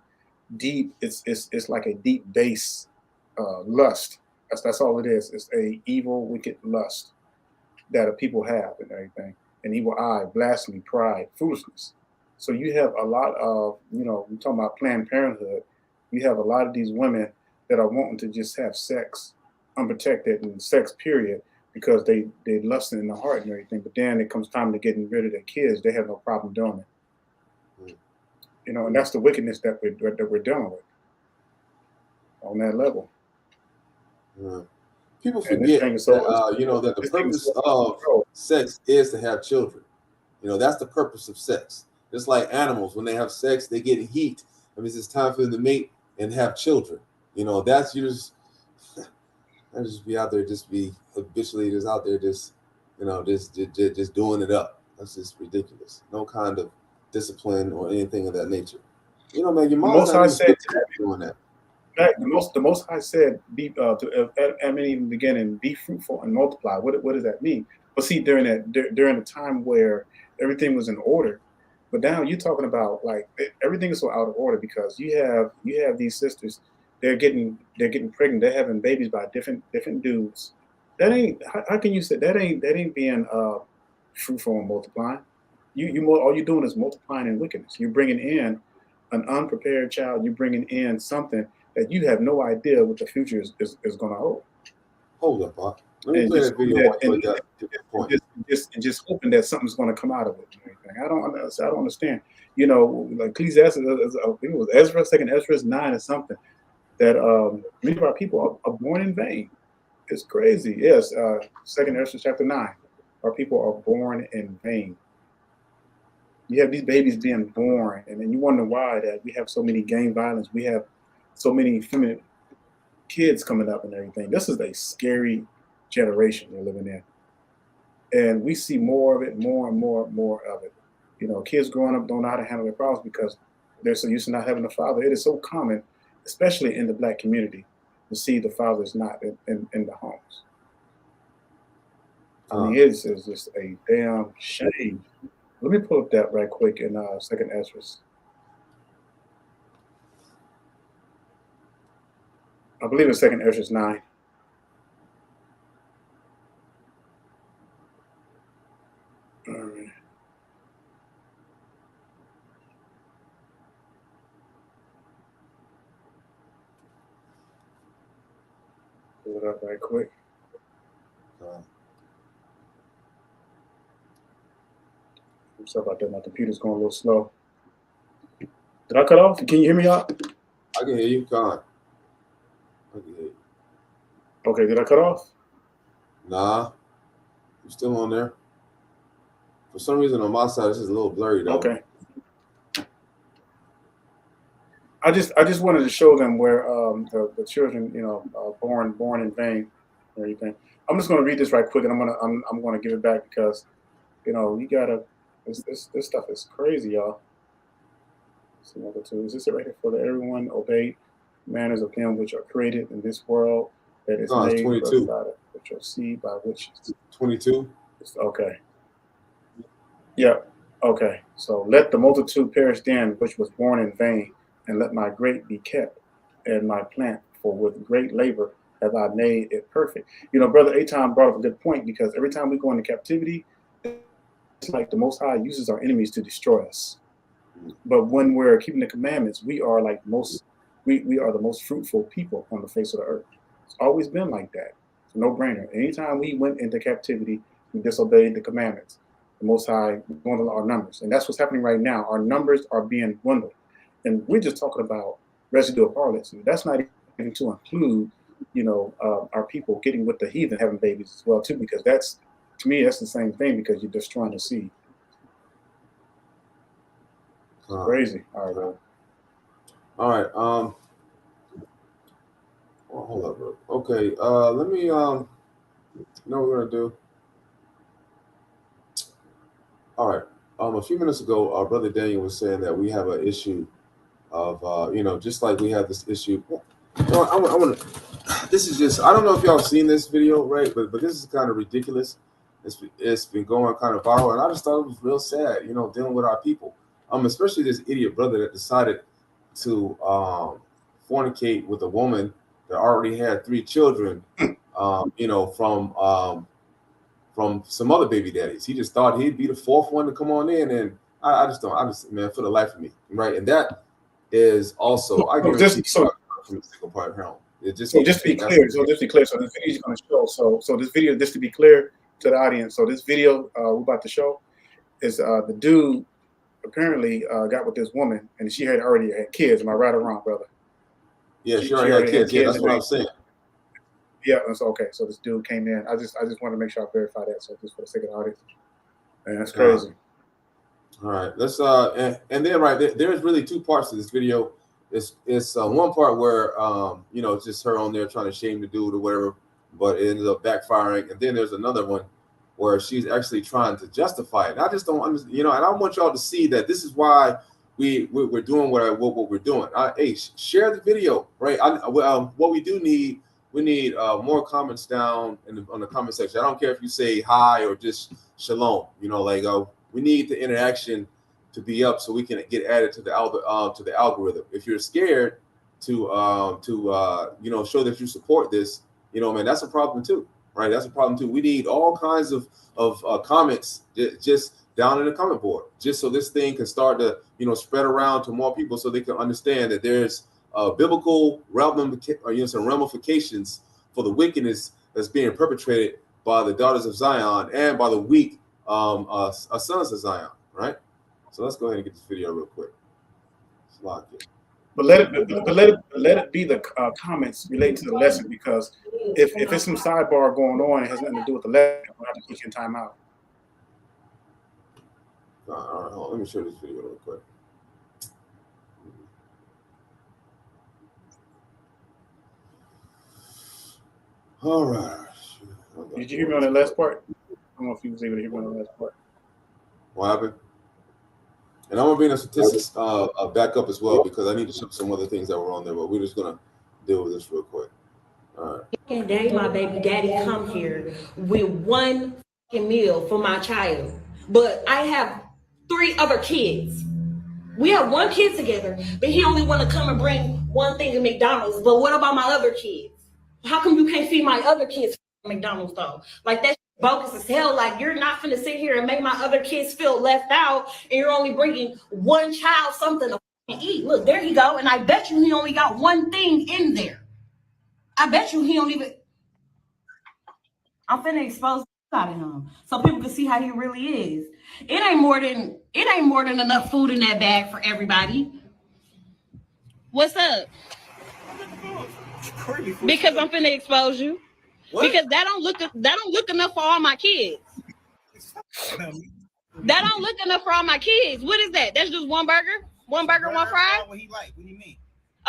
deep. It's like a deep base lust. That's all it is. It's a evil, wicked lust that people have and everything. An evil eye, blasphemy, pride, foolishness. So you have a lot of, we're talking about Planned Parenthood. You have a lot of these women that are wanting to just have sex unprotected and sex period, because they lusting in the heart and everything, but then it comes time to getting rid of their kids, they have no problem doing it. And that's the wickedness that we're dealing with on that level. People forget that the purpose of sex is to have children. That's the purpose of sex. Just like animals, when they have sex, they get heat. That means it's time for them to mate and have children. That's I just be out there, just be habitually just out there, just doing it up. That's just ridiculous. No kind of discipline or anything of that nature. Man, your mom's not even doing that. The Most High said, "Be in the beginning, be fruitful and multiply." What does that mean? But see, during the time where everything was in order, but now you're talking about like everything is so out of order, because you have these sisters. They're getting pregnant. They're having babies by different dudes. That ain't. How can you say that ain't being fruitful and multiplying? All you're doing is multiplying in wickedness. You're bringing in an unprepared child. You're bringing in something that you have no idea what the future is going to hold. Hold up, Bob. Let me play that video. Just hoping that something's going to come out of it. I don't understand. You know, like Ecclesiastes, I think it was Ezra, second Ezra 9 or something, that many of our people are born in vain. It's crazy. Yes, second Ezra chapter 9. Our people are born in vain. You have these babies being born, and then you wonder why that we have so many gang violence. We have so many feminine kids coming up and everything. This is a scary generation we're living in. And we see more of it, more and more of it. You know, kids growing up don't know how to handle their problems because they're so used to not having a father. It is so common, especially in the Black community, to see the fathers not in the homes. I mean, it's just a damn shame. Let me pull up that right quick in second Ezra. I believe it's second Ezra 9. All right. Pull it up right quick. I'm sorry about that. My computer's going a little slow. Did I cut off? Can you hear me out? I can hear you, Con. I can hear you. Okay, did I cut off? Nah, you're still on there. For some reason on my side, this is a little blurry though. Okay. I just wanted to show them where the children, you know, born in vain or anything. I'm just going to read this right quick, and I'm going to give it back because, you know, you gotta. This stuff is crazy, y'all. Is this it right here? For everyone obey manners of him which are created in this world that is made 22. by which are seed by which 22. Okay. Yeah. Okay. So let the multitude perish then, which was born in vain, and let my grape be kept, and my plant, for with great labor have I made it perfect. You know, Brother Aton brought up a good point because every time we go into captivity, it's like the Most High uses our enemies to destroy us. But when we're keeping the commandments, we are like we are the most fruitful people on the face of the earth. It's always been like that. It's a no-brainer. Anytime we went into captivity, we disobeyed the commandments. The Most High dwindled our numbers. And that's what's happening right now. Our numbers are being dwindled. And we're just talking about residue of harlots. That's not even to include, you know, our people getting with the heathen, having babies as well, too, because that's, to me, that's the same thing because you're destroying the seed. Crazy. All right, bro. All right. Well, hold up, bro. Okay. Let me. You know what we're gonna do. All right. A few minutes ago, our brother Daniel was saying that we have an issue of, you know, just like we have this issue. You know, I want to. This is just. I don't know if y'all seen this video, right? But this is kind of ridiculous. It's been going kind of viral, and I just thought it was real sad. You know, dealing with our people. Especially this idiot brother that decided to fornicate with a woman that already had 3 children, you know, from some other baby daddies. He just thought he'd be the 4th one to come on in, and I just man, for the life of me, right? And that is also I guarantee from the single part realm. Just to be clear, so this video is going to show. So this video, just to be clear to the audience, so this video we're about to show is the dude apparently got with this woman, and she had already had kids. Am I right or wrong, brother? Yeah, she already had kids. Yeah, that's what I'm saying. Yeah, that's okay. So this dude came in. I just wanted to make sure I verify that. So just for the sake of the audience, and that's crazy. All right, let's and then right there's really 2 parts to this video. It's one part where you know, it's just her on there trying to shame the dude or whatever, but it ended up backfiring. And then there's another one where she's actually trying to justify it. And I just don't understand, you know, and I want y'all to see that this is why we're doing what we're doing. Hey, share the video, right? What we do need, we need more comments down on the comment section. I don't care if you say hi or just shalom, you know, like we need the interaction to be up so we can get added to the algorithm. If you're scared to you know, show that you support this, you know, man, that's a problem too. Right, that's a problem too. We need all kinds of comments just down in the comment board, just so this thing can start to, you know, spread around to more people, so they can understand that there's biblical ramifications for the wickedness that's being perpetrated by the daughters of Zion and by the weak sons of Zion, right? So let's go ahead and get this video real quick. Lock it. But let it be the comments related to the lesson, because if it's some sidebar going on, it has nothing to do with the lesson, we'll have to put you in timeout. All right, hold on. Let me show this video real quick. All right. Did you hear me on that last part? I don't know if you was able to hear me on the last part. What happened? And I'm gonna bring the statistics back up as well, because I need to show some other things that were on there, but we're just gonna deal with this real quick. All right. Day my baby daddy come here with one meal for my child, but I have 3 other kids. We have 1 kid together, but he only want to come and bring one thing to McDonald's. But what about my other kids? How come you can't feed my other kids McDonald's though? Like, that's bogus as hell. Like, you're not finna sit here and make my other kids feel left out, and you're only bringing one child something to eat. Look, there you go. And I bet you he only got one thing in there. I bet you he don't even. I'm finna expose out of him so people can see how he really is. It ain't more than enough food in that bag for everybody. What's up? Because I'm finna expose you. What? Because that don't look enough for all my kids. That don't look enough for all my kids. What is that? That's just one burger? One burger, one fry? What he like? What do you mean?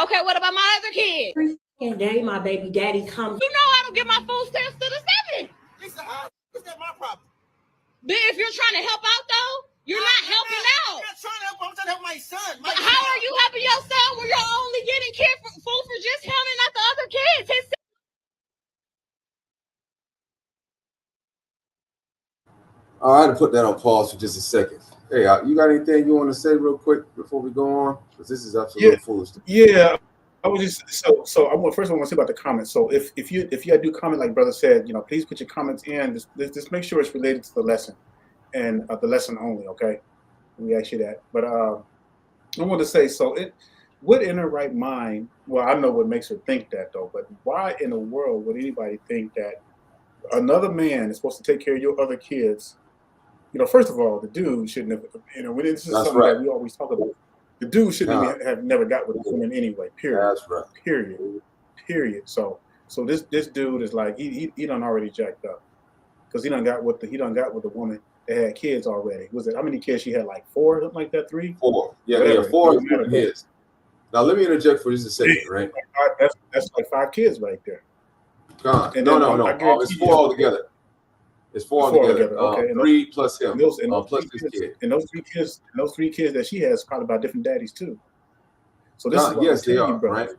Okay, what about my other kids? And day my baby daddy comes. You know I don't get my food stamps to the 7th. Listen, what's that my problem? But if you're trying to help out though, you're not helping out. I'm not trying to help. I'm trying to help my son. How are you helping your son when you're only getting care for food for just him and not the other kids? I had to put that on pause for just a second. Hey, you got anything you want to say real quick before we go on? Because this is absolutely foolish. Yeah, I was just so. I want to say about the comments. So if you do comment like brother said, please put your comments in. Just make sure it's related to the lesson, and the lesson only. Okay, we ask you that. But I want to say what in her right mind? Well, I know what makes her think that though. But why in the world would anybody think that another man is supposed to take care of your other kids? First of all, the dude shouldn't have. This is That's something right. that we always talk about. The dude shouldn't have never got with a woman anyway. Period. That's right. Period. So this dude is like he done already jacked up, because he done got with the woman that had kids already. Was it how many kids she had? Like 4, something like that. 3. 4. Yeah, 4 kids. Now let me interject for just a second, right? That's like 5 kids right there. No. It's 4 altogether. It's 4 altogether. Okay. 3 plus him. Plus this kid. And those 3 kids that she has probably by different daddies too. So this is what yes, they are, you, right?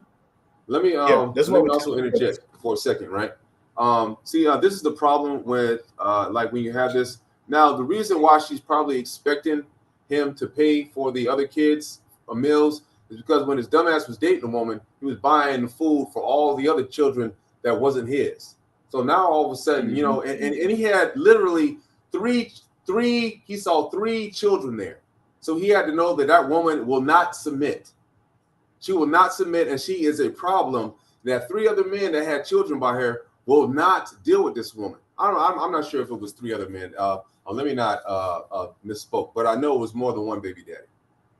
Let me also interject for a second, right? This is the problem with like when you have this. Now, the reason why she's probably expecting him to pay for the other kids' meals is because when his dumbass was dating a woman, he was buying the food for all the other children that wasn't his. So now all of a sudden, and he had literally he saw 3 children there. So he had to know that woman will not submit. She will not submit, and she is a problem that 3 other men that had children by her will not deal with this woman. I'm not sure if it was 3 other men. Let me not misspoke, but I know it was more than one baby daddy,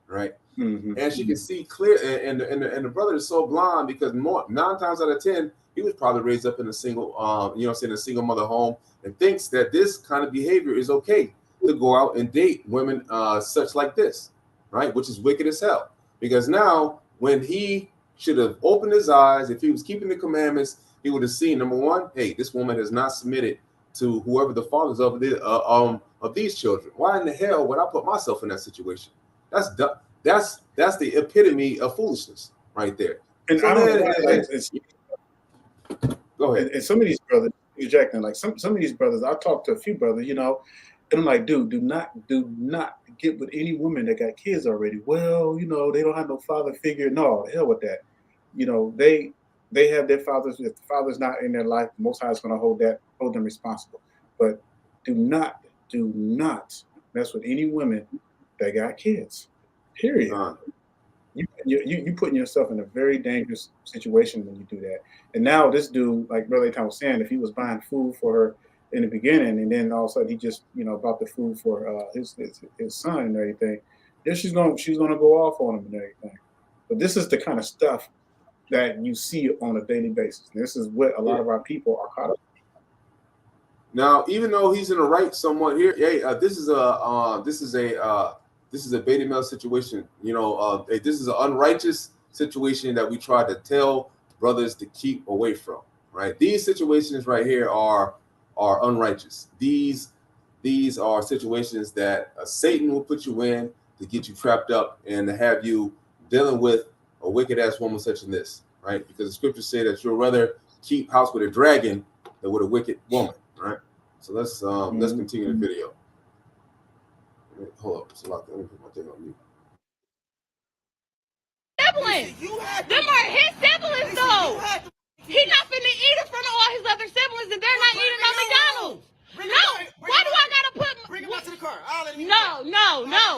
right? Mm-hmm. And she can see clear, and the brother is so blind because 9 times out of 10, he was probably raised up in a single, in a single mother home, and thinks that this kind of behavior is okay to go out and date women such like this, right? Which is wicked as hell. Because now, when he should have opened his eyes, if he was keeping the commandments, he would have seen, number one, hey, this woman has not submitted to whoever the fathers of these children. Why in the hell would I put myself in that situation? That's the epitome of foolishness right there. And I don't know. Go ahead. And some of these brothers, ejecting like some of these brothers, I talked to a few brothers, and I'm like, dude, do not get with any woman that got kids already. Well, they don't have no father figure. No, hell with that. They have their fathers. If the father's not in their life, the Most High is going to hold them responsible. But do not mess with any women that got kids. Period. you putting yourself in a very dangerous situation when you do that. And now this dude, like Brother Tom was saying, if he was buying food for her in the beginning, and then all of a sudden he just bought the food for his son and everything, then she's gonna go off on him and everything. But this is the kind of stuff that you see on a daily basis. This is what a lot of our people are caught up. Now, even though he's in the right somewhat here, this is a beta male situation. This is an unrighteous situation that we try to tell brothers to keep away from. Right? These situations right here are unrighteous. These are situations that Satan will put you in to get you trapped up and to have you dealing with a wicked ass woman such as this, right? Because the scriptures say that you'll rather keep house with a dragon than with a wicked woman, right? So let's continue the video. Hold up, let me put my thing on mute. Siblings. Them are his siblings, though. He's not finna eat in front of all his other siblings, and they're not eating on McDonald's. Why do I gotta put? Bring him out to the car. No.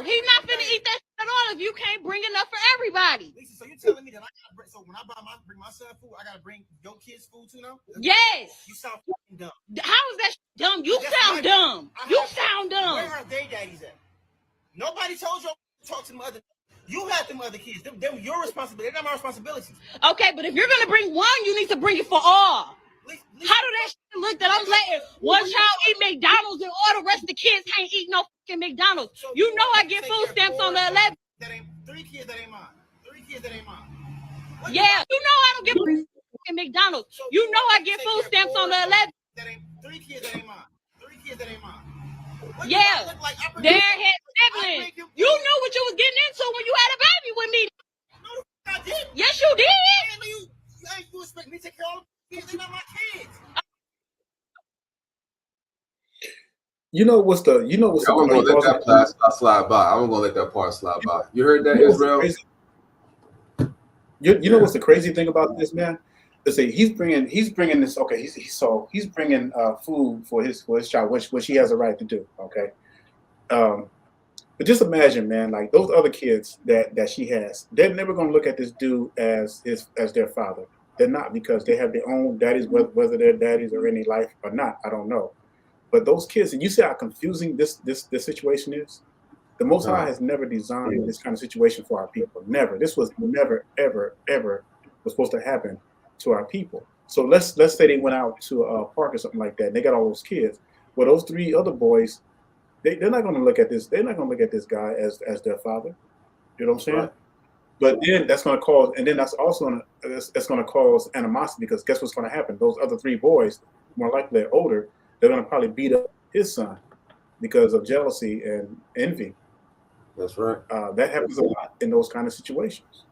He's not finna eat that shit at all if you can't bring enough for everybody. Lisa, so you're telling me that I gotta bring? So when I bring my son food, I gotta bring your kids food too now? Yes. You sound fucking dumb. How is that dumb? You sound dumb. You sound dumb. Where are their daddies at? Nobody told you to talk to them other. You had them other kids. They're your responsibility. They're not my responsibility. Okay, but if you're gonna bring one, you need to bring it for all. How do that shit look that I'm letting one child eat McDonald's and all the rest of the kids can't eat no fucking McDonald's? So you know I get food stamps on the 11th. That ain't 3 kids that ain't mine. 3 kids that ain't mine. Yeah, you know I don't get fucking McDonald's. You know I get food stamps on the 11th. That ain't 3 kids that ain't mine. 3 kids that ain't mine. Yeah, they're his siblings. You knew what you was getting into when you had a baby with me. No, I didn't. Yes, you did. You expect me to take care of all the kids? They're not my kids. I'm gonna let that part slide by. I'm gonna let that part slide by. You heard that, Israel? You know what's the crazy thing about this, man? Let's say he's bringing this. Okay, he's bringing food for his child, which he has a right to do. Okay, but just imagine, man, like those other kids that she has, they're never gonna look at this dude as their father. They're not, because they have their own daddies, whether their daddies are in their life or not, I don't know. But those kids, and you see how confusing this situation is. The Most High has never designed this kind of situation for our people. Never. This was never, ever, ever was supposed to happen to our people. So let's say they went out to a park or something like that, and they got all those kids. Well, those 3 other boys, they're not going to look at this. They're not going to look at this guy as their father. You know what I'm saying? Right. But then that's going to cause, and then that's also that's going to cause animosity, because guess what's going to happen? Those other 3 boys, more likely they're older, they're going to probably beat up his son because of jealousy and envy. That's right. That happens a lot in those kind of situations.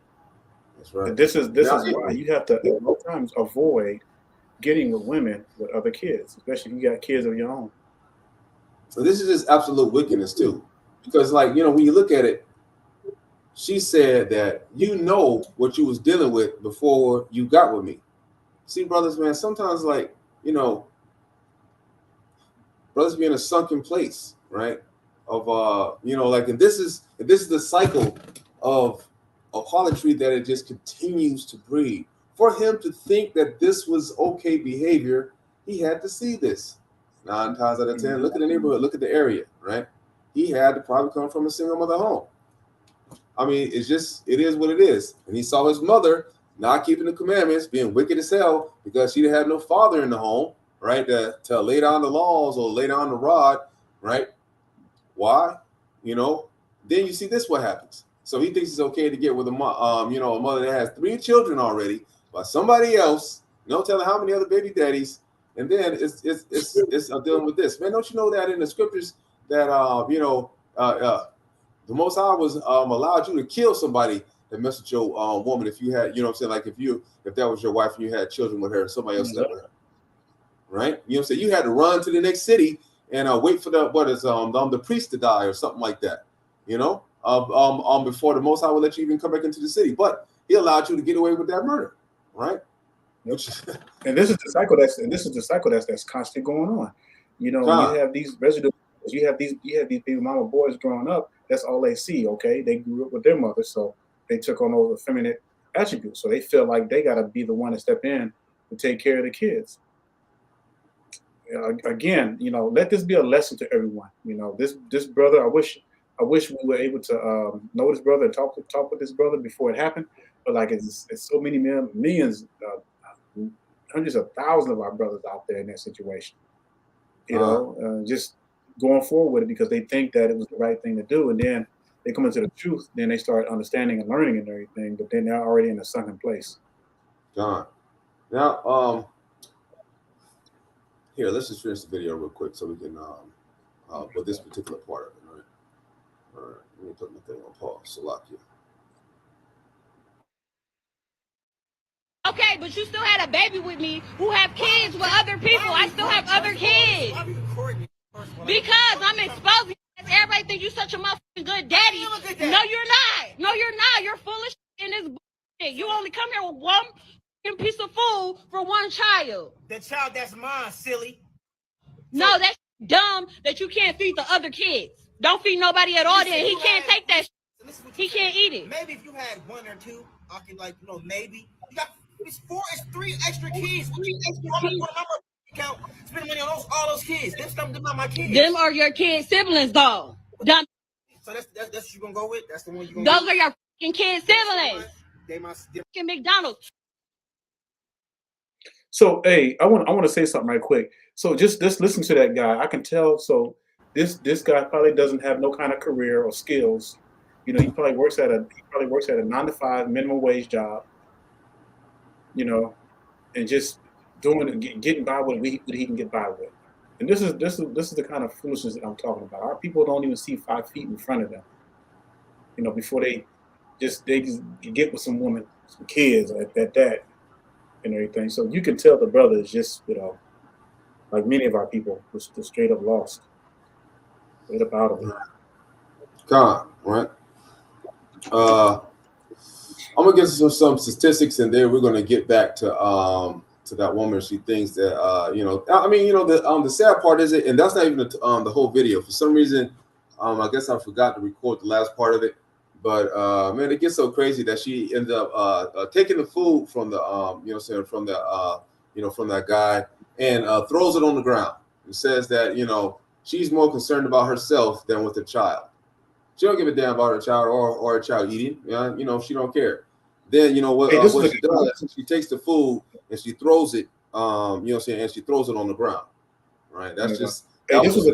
That's right. And this is why you have to at all times avoid getting with women with other kids, especially if you got kids of your own. So this is just absolute wickedness too, because when you look at it, she said that what you was dealing with before you got with me. See, brothers, man, sometimes brothers be in a sunken place, right? Of and this is the cycle of harlotry that it just continues to breed. For him to think that this was okay behavior, he had to see this. 9 times out of 10, look at the neighborhood, look at the area, right? He had to probably come from a single mother home. I mean, it is what it is. And he saw his mother not keeping the commandments, being wicked as hell, because she had no father in the home, right? To lay down the laws or lay down the rod, right? Why? Then you see this, what happens. So he thinks it's okay to get with a mother that has 3 children already by somebody else, no telling how many other baby daddies, and then it's dealing with this. Man, don't you know that in the scriptures that the Most High was allowed you to kill somebody that messed with your woman if you had, like if that was your wife and you had children with her and somebody else slept with her, right? You know what I'm saying? You had to run to the next city and wait for the priest to die or something like that, before the Most High will let you even come back into the city. But he allowed you to get away with that murder, right? And this is the cycle that's constantly going on. You have these residue. You have these baby mama boys growing up. That's all they see. Okay, they grew up with their mother, so they took on those effeminate attributes. So they feel like they got to be the one to step in to take care of the kids. Again, let this be a lesson to everyone. This brother, I wish we were able to know this brother and talk with this brother before it happened. But like it's so many millions, hundreds of thousands of our brothers out there in that situation. Just going forward with it because they think that it was the right thing to do, and then they come into the truth, then they start understanding and learning and everything, but then they're already in a sunken place. John, now here, let's just finish the video real quick so we can with this particular part of it, right? All right, let me put my thing on pause. Salakia. Okay, but you still had a baby with me who have kids with other people. I still have other kids. Because I'm exposing. Everybody think you such a motherfucking good daddy. No, you're not. No, you're not. You're full of shit in this bullshit. You only come here with one piece of food for one child. The child that's mine, silly. No, that's dumb that you can't feed the other kids. Don't feed nobody at all. Then he can't take that shit. He can't eat it. Maybe if you had one or two, I could maybe. You got it's 3 extra kids. Account, spending money on all those kids. Them not my kids. Them are your kids' siblings, though. Dumb. So that's what you gonna go with. That's the one you gonna. Those are your fucking kids' siblings. They my fucking McDonald's. So hey, I want to say something right quick. So just listen to that guy. I can tell. So this guy probably doesn't have no kind of career or skills. He probably works at a 9-to-5 minimum wage job. And just getting by with what he can get by with. And this is the kind of foolishness that I'm talking about. Our people don't even see 5 feet in front of them. Before they just get with some woman, some kids at that and everything. So you can tell the brother is just, like many of our people, was just straight up lost. Straight up out of it. God, right? I'm gonna get some statistics, and then we're gonna get back to that woman. She thinks that the sad part is it, and that's not even the whole video. For some reason, I guess I forgot to record the last part of it. But man, it gets so crazy that she ended up taking the food from the from that guy and throws it on the ground. It says that she's more concerned about herself than with the child. She don't give a damn about her child or her child eating. She don't care. Then what she does, she takes the food and she throws it. And she throws it on the ground. Right. That's just. This was a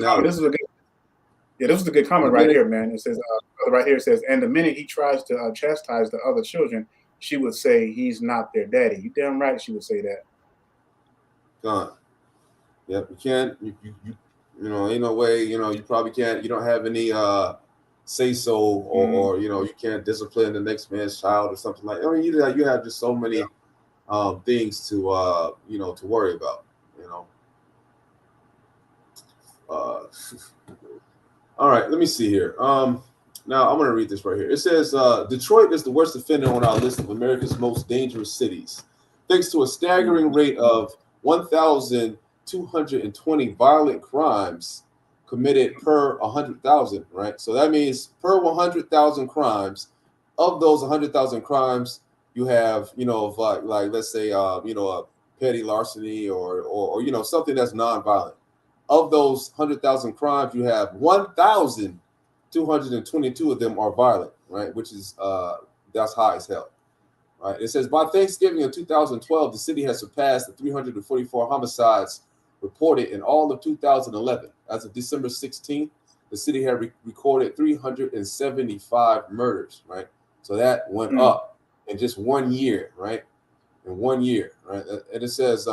good comment right here, man. It says right here. It says, and the minute he tries to chastise the other children, she would say he's not their daddy. You damn right, she would say that. Gone. Yep, you can't. You ain't no way. You probably can't. You don't have any say so, or you can't discipline the next man's child or something like. You have just so many things to to worry about. All right, let me see here. Now I'm going to read this right here. It says Detroit is the worst offender on our list of America's most dangerous cities, thanks to a staggering rate of 1,220 violent crimes committed per 100,000. Right, so that means per 100,000 crimes, of those 100,000 crimes, you have like let's say a petty larceny or something that's nonviolent. Of those 100,000 crimes, you have 1,222 of them are violent, right? Which is that's high as hell, right? It says by Thanksgiving of 2012, the city has surpassed the 344 homicides reported in all of 2011. As of December 16th, the city had recorded 375 murders, right? So that went up in just 1 year, right? In 1 year, right? And it says,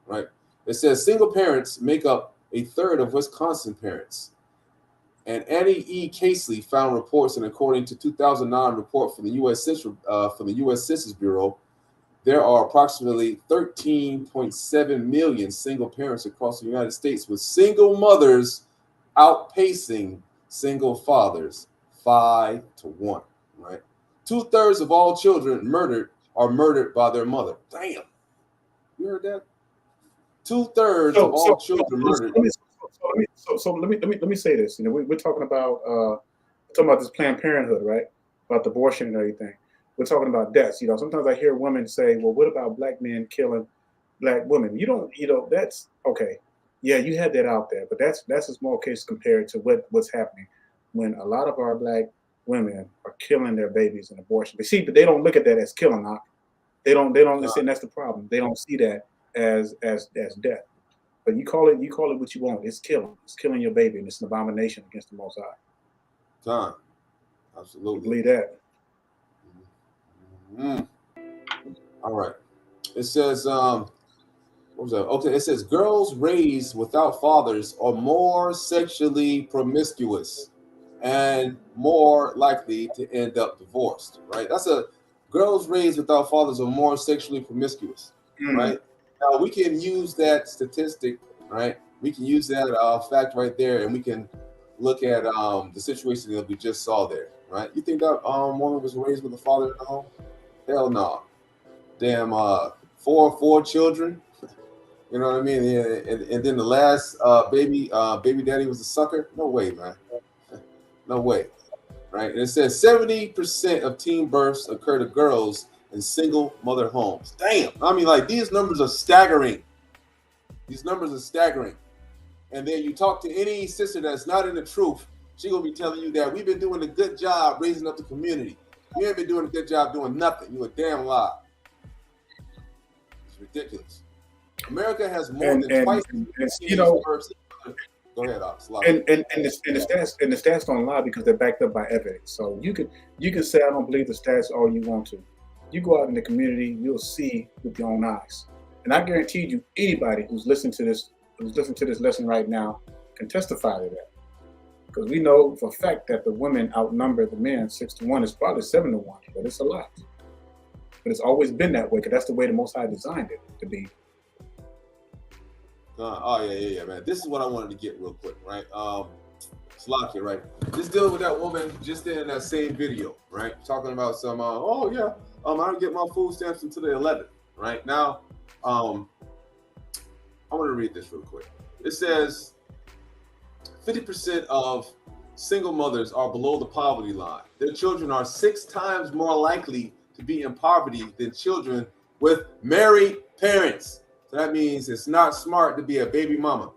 right? It says single parents make up a third of Wisconsin parents. And Annie E. Casely found reports, and according to 2009 report from the U.S. Census Bureau, there are approximately 13.7 million single parents across the United States, with single mothers outpacing single fathers 5-1. Right, 2/3 of all children murdered are murdered by their mother. Damn, you heard that? 2/3 of all children murdered. So let me say this. We're talking about this Planned Parenthood, right? about abortion and everything. We're talking about deaths. Sometimes I hear women say, "Well, what about black men killing black women?" That's okay. Yeah, you had that out there, but that's a small case compared to what's happening when a lot of our black women are killing their babies in abortion. But they don't look at that as killing. They don't understand that's the problem. They don't see that as death. But you call it what you want. It's killing. It's killing your baby, and it's an abomination against the Most High. John, absolutely. You believe that? All right. It says, what was that? Okay, it says girls raised without fathers are more sexually promiscuous and more likely to end up divorced, right? Girls raised without fathers are more sexually promiscuous, right? Now we can use that statistic, right? We can use that fact right there, and we can look at the situation that we just saw there, right? You think that woman was raised with a father in the home? Hell no. Damn, four children. You know what I mean? And then the last baby daddy was a sucker. No way, man. No way. Right? And it says 70% of teen births occur to girls in single mother homes. Damn. I mean, like, these numbers are staggering. These numbers are staggering. And then you talk to any sister that's not in the truth, she's gonna be telling you that we've been doing a good job raising up the community. You ain't been doing a good job doing nothing. You a damn lie. It's ridiculous. America has more than twice. Go ahead, Ox. And the stats don't lie because they're backed up by evidence. So you can say I don't believe the stats all you want to. You go out in the community, you'll see with your own eyes. And I guarantee you, anybody who's listening to this lesson right now can testify to that. Because we know for a fact that the women outnumber the men 6-1. It's probably 7-1, but it's a lot. But it's always been that way because that's the way the Most High designed it to be. Yeah, man. This is what I wanted to get real quick, right? Slakia, right? Just dealing with that woman just in that same video, right? Talking about some, I don't get my food stamps until the 11th, right? Now, I want to read this real quick. It says 50% of single mothers are below the poverty line. Their children are 6 times more likely to be in poverty than children with married parents. So that means it's not smart to be a baby mama,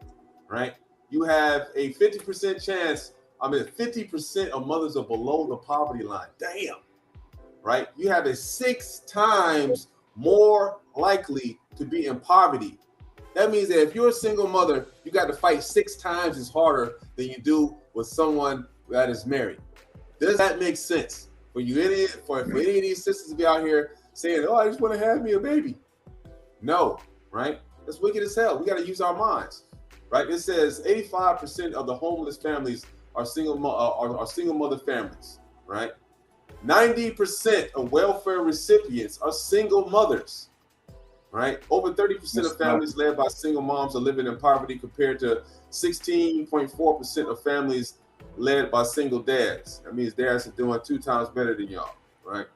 right? You have a 50% chance. 50% of mothers are below the poverty line. Damn, right? You have a 6 times more likely to be in poverty. That means that if you're a single mother, you got to fight 6 times as harder than you do with someone that is married. Does that make sense? For any of these sisters to be out here saying, "Oh, I just want to have me a baby." No. Right? That's wicked as hell. We got to use our minds. Right? It says 85% of the homeless families are single mother families. Right? 90% of welfare recipients are single mothers. Right? Over 30% of families led by single moms are living in poverty compared to 16.4% of families led by single dads. That means dads are doing 2 times better than y'all. Right?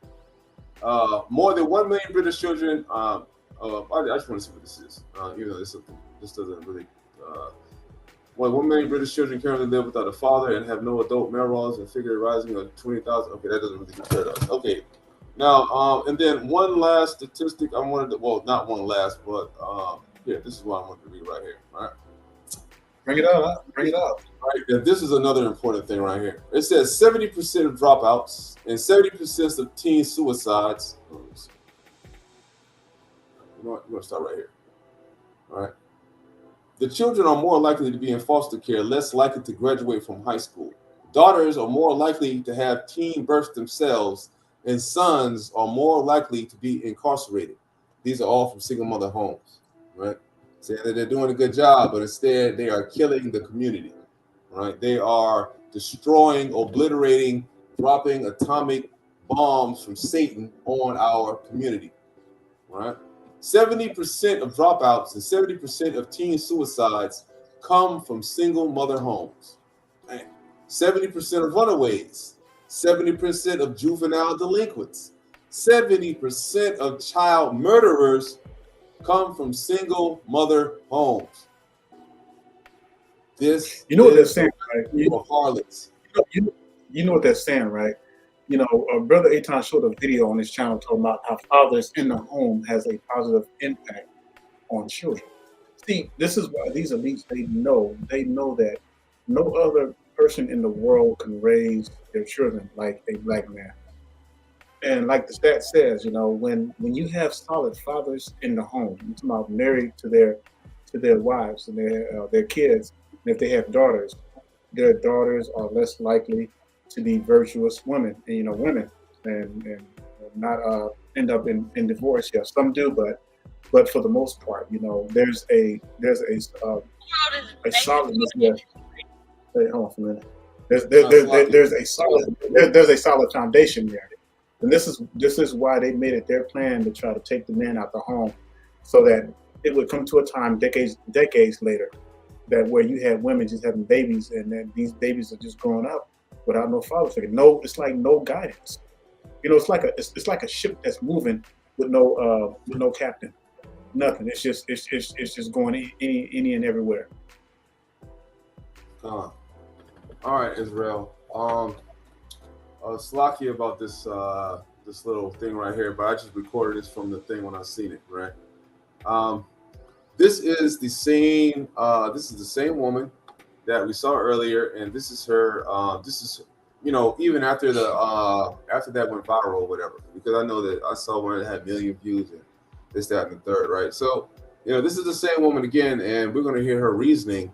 More than 1 million British children. I just want to see what this is. Even though this doesn't really. 1 million British children currently live without a father and have no adult male roles and figure rising on 20,000. Okay, that doesn't really compare to us. Okay, now and then one last statistic I wanted to. Well, not one last, but this is what I wanted to read right here. All right, bring it up. Right, and this is another important thing right here. It says 70% of dropouts and 70% of teen suicides. You know what? We're going to start right here. All right. The children are more likely to be in foster care, less likely to graduate from high school. Daughters are more likely to have teen births themselves, and sons are more likely to be incarcerated. These are all from single mother homes, right? Saying that they're doing a good job, but instead they are killing the community, right? They are destroying, obliterating, dropping atomic bombs from Satan on our community, right? 70% of dropouts and 70% of teen suicides come from single mother homes. 70% of runaways, 70% of juvenile delinquents, 70% of child murderers come from single mother homes. This what they're saying, right? Harlots. You know what they're saying, right? You know, Brother Aton showed a video on his channel talking about how fathers in the home has a positive impact on children. See, this is why these elites, they know that no other person in the world can raise their children like a black man. And like the stat says, you know, when you have solid fathers in the home, you're talking about married to their wives and their kids, and if they have daughters, their daughters are less likely to be virtuous women, and you know, women, and not end up in divorce. Yeah, some do, but for the most part, you know, there's a solidness there. Hey, hold on for a minute. There's a solid foundation there. And this is why they made it their plan to try to take the men out the home, so that it would come to a time decades later that where you have women just having babies, and then these babies are just growing up without no father figure. No, it's like no guidance. You know, it's like a ship that's moving with no captain. Nothing. It's just going any and everywhere. All right, Israel. Slacky about this this little thing right here, but I just recorded this from the thing when I seen it, right? This is the same woman that we saw earlier, and this is her. This is, you know, even after after that went viral or whatever, because I know that I saw one that had 1 million views and this, that, and the third, right? So, you know, this is the same woman again, and we're gonna hear her reasoning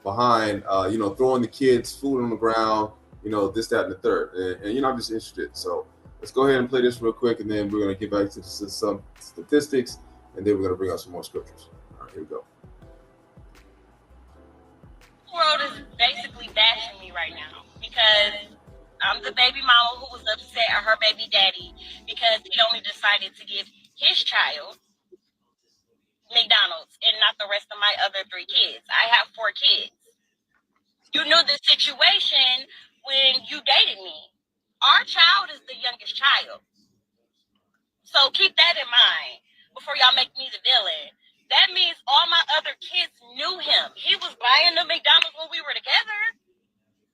behind you know, throwing the kids food on the ground, you know, this, that, and the third, and you know, I'm just interested. So let's go ahead and play this real quick, and then we're gonna get back to some statistics, and then we're gonna bring out some more scriptures. All right, here we go. The world is basically bashing me right now because I'm the baby mama who was upset at her baby daddy because he only decided to give his child McDonald's and not the rest of my other 3 kids. I have 4 kids. You knew the situation when you dated me. Our child is the youngest child. So keep that in mind before y'all make me the villain. That means all my other kids knew him. He was buying the McDonald's when we were together.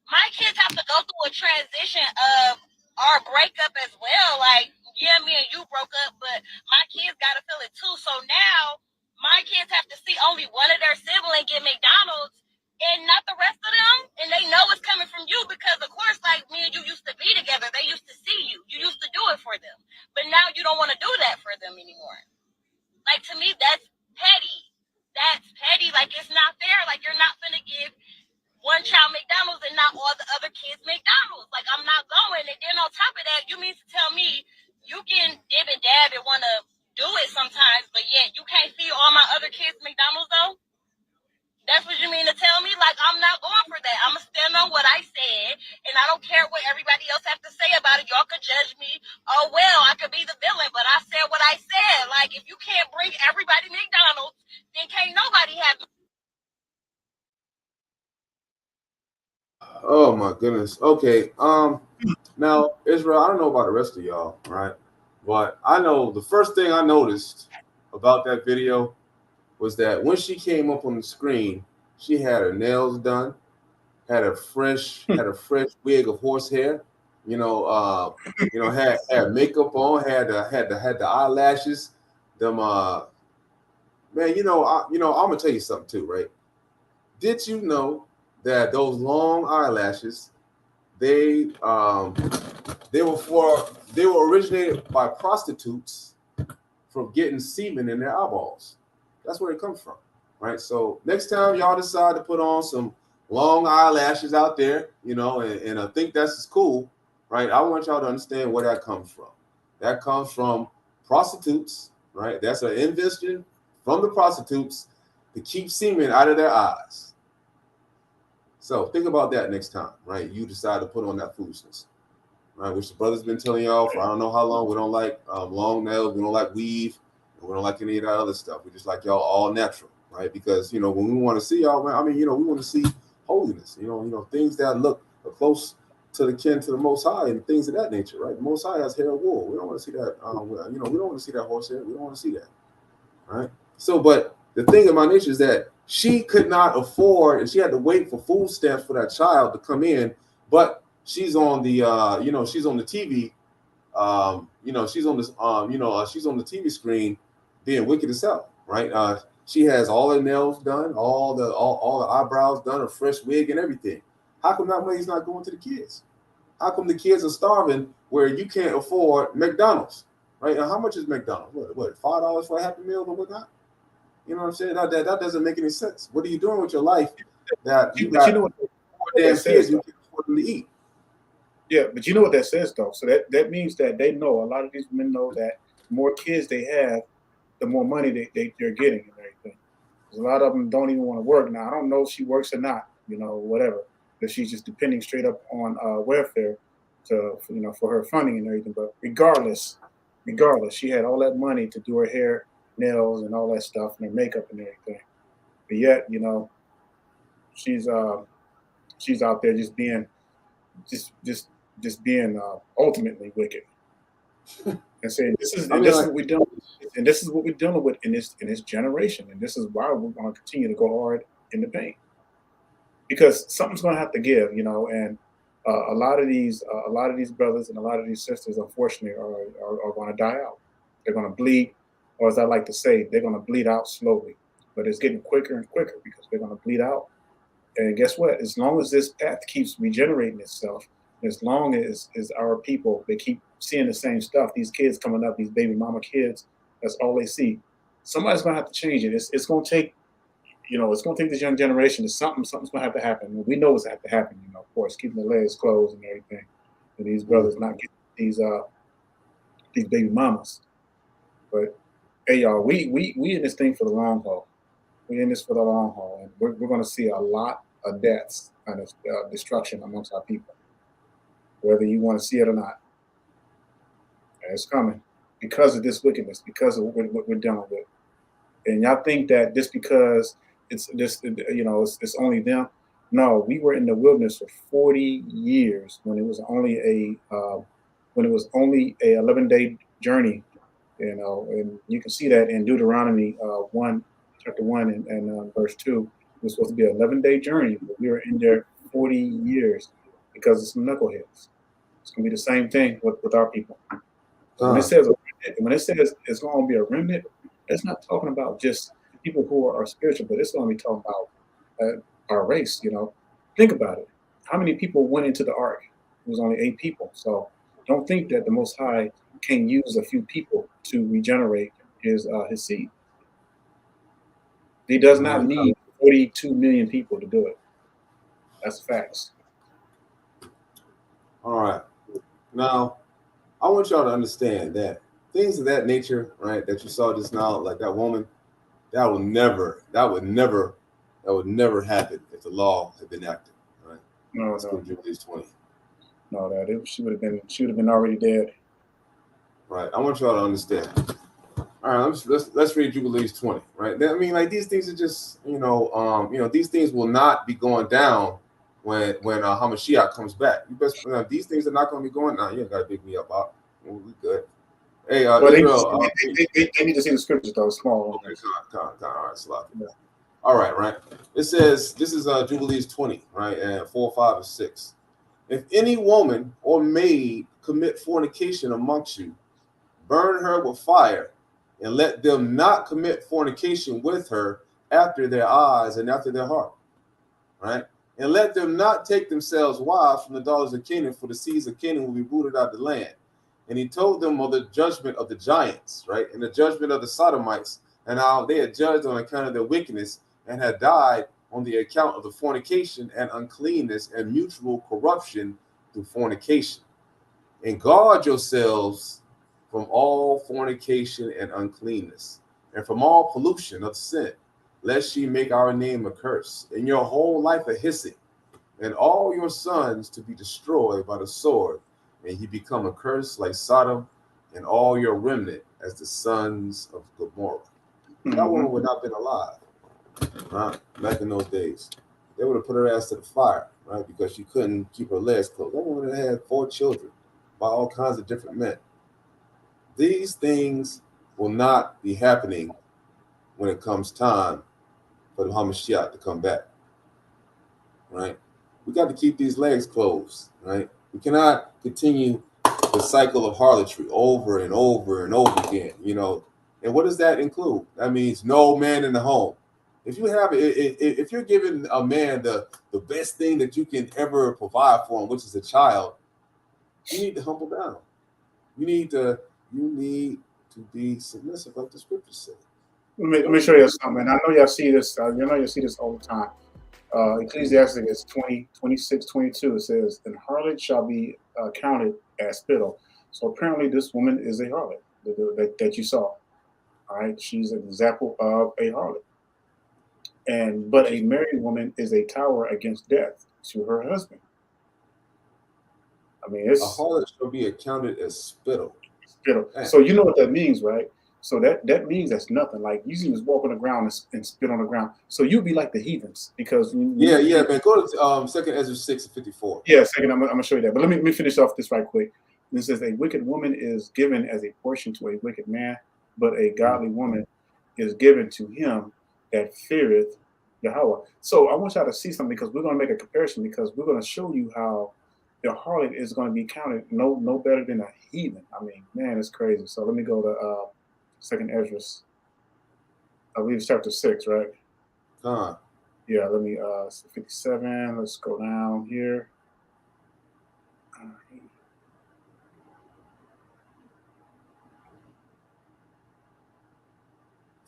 My kids have to go through a transition of our breakup as well. Like, yeah, me and you broke up, but my kids got to feel it too. So now my kids have to see only one of their siblings get McDonald's and not the rest of them. And they know it's coming from you because, of course, like me and you used to be together. They used to see you. You used to do it for them. But now you don't want to do that for them anymore. Like, to me, that's petty. That's petty. Like, it's not fair. Like, you're not going to give one child McDonald's and not all the other kids McDonald's. Like, I'm not going. And then on top of that, you mean to tell me you can dib and dab and want to do it sometimes, but yet you can't feed all my other kids McDonald's, though? That's what you mean to tell me? Like, I'm not going for that. I'm going to stand on what I said, and I don't care what everybody else have to say about it. Y'all could judge me. Oh, well, I could be the villain, but I said what I said. Like, if you can't bring everybody McDonald's, then can't nobody have. Oh my goodness. Okay. Now, Israel, I don't know about the rest of y'all, right? But I know the first thing I noticed about that video was that when she came up on the screen, she had her nails done, had a fresh wig of horsehair, had makeup on, had the eyelashes, them man, I'm gonna tell you something too, right? Did you know that those long eyelashes, they were originated by prostitutes from getting semen in their eyeballs? That's where it comes from, right? So next time y'all decide to put on some long eyelashes out there, and I think that's cool, right? I want y'all to understand where that comes from. That comes from prostitutes, right? That's an invention from the prostitutes to keep semen out of their eyes. So think about that next time, right? You decide to put on that foolishness, right? Which the brother's been telling y'all for I don't know how long. We don't like long nails. We don't like weave. We don't like any of that other stuff. We just like y'all all natural, right? Because, when we want to see y'all, we want to see holiness, things that look close to the kin to the Most High and things of that nature, right? The Most High has hair of wool. We don't want to see that. We don't want to see that horsehair. We don't want to see that, right? So, but the thing in my nature is that she could not afford, and she had to wait for food stamps for that child to come in, but she's on the she's on the TV, she's on this she's on the TV screen being wicked as hell, right? She has all her nails done, all the eyebrows done, a fresh wig and everything. How come that money's not going to the kids? How come the kids are starving where you can't afford McDonald's, right? Now, how much is McDonald's? What $5 for a Happy Meal or whatnot? You know what I'm saying? That doesn't make any sense. What are you doing with your life that you got four damn kids you can't afford them to eat? Yeah, but you know what that says, though. So that means that they know, a lot of these men know that the more kids they have, the more money they're getting and everything. Because a lot of them don't even want to work. Now, I don't know if she works or not, whatever. If she's just depending straight up on welfare for her funding and everything. But regardless, she had all that money to do her hair, nails, and all that stuff, and her makeup and everything. But yet, she's out there just being ultimately wicked. And saying this is what we're dealing with, and this is what we're dealing with in this generation, and this is why we're going to continue to go hard in the paint, because something's going to have to give, and a lot of these brothers and a lot of these sisters, unfortunately, are going to die out. They're going to bleed, or as I like to say, they're going to bleed out slowly, but it's getting quicker and quicker because they're going to bleed out. And guess what? As long as this path keeps regenerating itself, as long as our people, they keep seeing the same stuff, these kids coming up, these baby mama kids, that's all they see. Somebody's going to have to change it. It's going to take, it's going to take this young generation. Something's going to have to happen. We know what's going to have to happen, of course, keeping the legs closed and everything. And these brothers not getting these baby mamas. But hey, y'all, we in this thing for the long haul. We're in this for the long haul, and we're going to see a lot of deaths and destruction amongst our people, whether you want to see it or not. And it's coming because of this wickedness, because of what we're dealing with. And y'all think that just because it's only them? No, we were in the wilderness for 40 years when it was only a 11-day journey, and you can see that in Deuteronomy 1. Chapter 1 and verse 2, it was supposed to be an 11-day journey, but we were in there 40 years because of some knuckleheads. It's going to be the same thing with our people. When it says it's going to be a remnant, it's not talking about just people who are spiritual, but it's going to be talking about our race. Think about it. How many people went into the ark? It was only 8 people. So don't think that the Most High can use a few people to regenerate his seed. He does not need 42 million people to do it. That's facts. All right. Now, I want y'all to understand that things of that nature, right, that you saw just now, like that woman, that would never happen if the law had been acted, right? No, Let's go to Jubilees 20. No, she would have been already dead. Right. I want y'all to understand. All right, let's read Jubilees 20, right? I mean, like, these things are just, these things will not be going down when Hamashiach comes back. These things are not going to be going down. You ain't got to big me up. We good. Hey, Israel. They need to see the scriptures, though. Small. Okay, all right, slap. Yeah. All right. It says, this is Jubilees 20, right? And 4, 5, and 6. If any woman or maid commit fornication amongst you, burn her with fire, and let them not commit fornication with her after their eyes and after their heart, right? And let them not take themselves wives from the daughters of Canaan, for the seeds of Canaan will be rooted out of the land. And he told them of the judgment of the giants, right? And the judgment of the Sodomites, and how they had judged on account of their wickedness and had died on the account of the fornication and uncleanness and mutual corruption through fornication. And guard yourselves from all fornication and uncleanness, and from all pollution of sin, lest ye make our name a curse, and your whole life a hissing, and all your sons to be destroyed by the sword, and ye become a curse like Sodom, and all your remnant as the sons of Gomorrah. That woman would not have been alive, right? Back in those days. They would have put her ass to the fire, right? Because she couldn't keep her legs closed. That woman had 4 children by all kinds of different men. These things will not be happening when it comes time for the Hamashiach to come back, right? We got to keep these legs closed, right? We cannot continue the cycle of harlotry over and over and over again, you know. And what does that include? That means no man in the home. If you have, if you're giving a man the best thing that you can ever provide for him, which is a child, you need to humble down. You need to be submissive, like the scriptures say. Let me show you something. And I know y'all see this. You know, you see this all the time. Ecclesiasticus 20:26-22. It says, "And harlot shall be counted as spittle." So apparently, this woman is a harlot that you saw. All right, she's an example of a harlot. But a married woman is a tower against death to her husband. I mean, a harlot shall be accounted as spittle. Spittle. So you know what that means, right? So that means that's nothing. Like you just walk on the ground and spit on the ground. So you'd be like the heathens because man. Go to 2 Ezra 6:54. Yeah, second. I'm gonna show you that. But let me finish off this right quick. It says a wicked woman is given as a portion to a wicked man, but a godly woman is given to him that feareth Yahweh. So I want y'all to see something because we're gonna make a comparison because we're gonna show you how the harlot is going to be counted no better than a heathen. I mean, man, it's crazy. So let me go to 2 Ezra. I believe it's chapter 6, right? Yeah, let me 57. Let's go down here.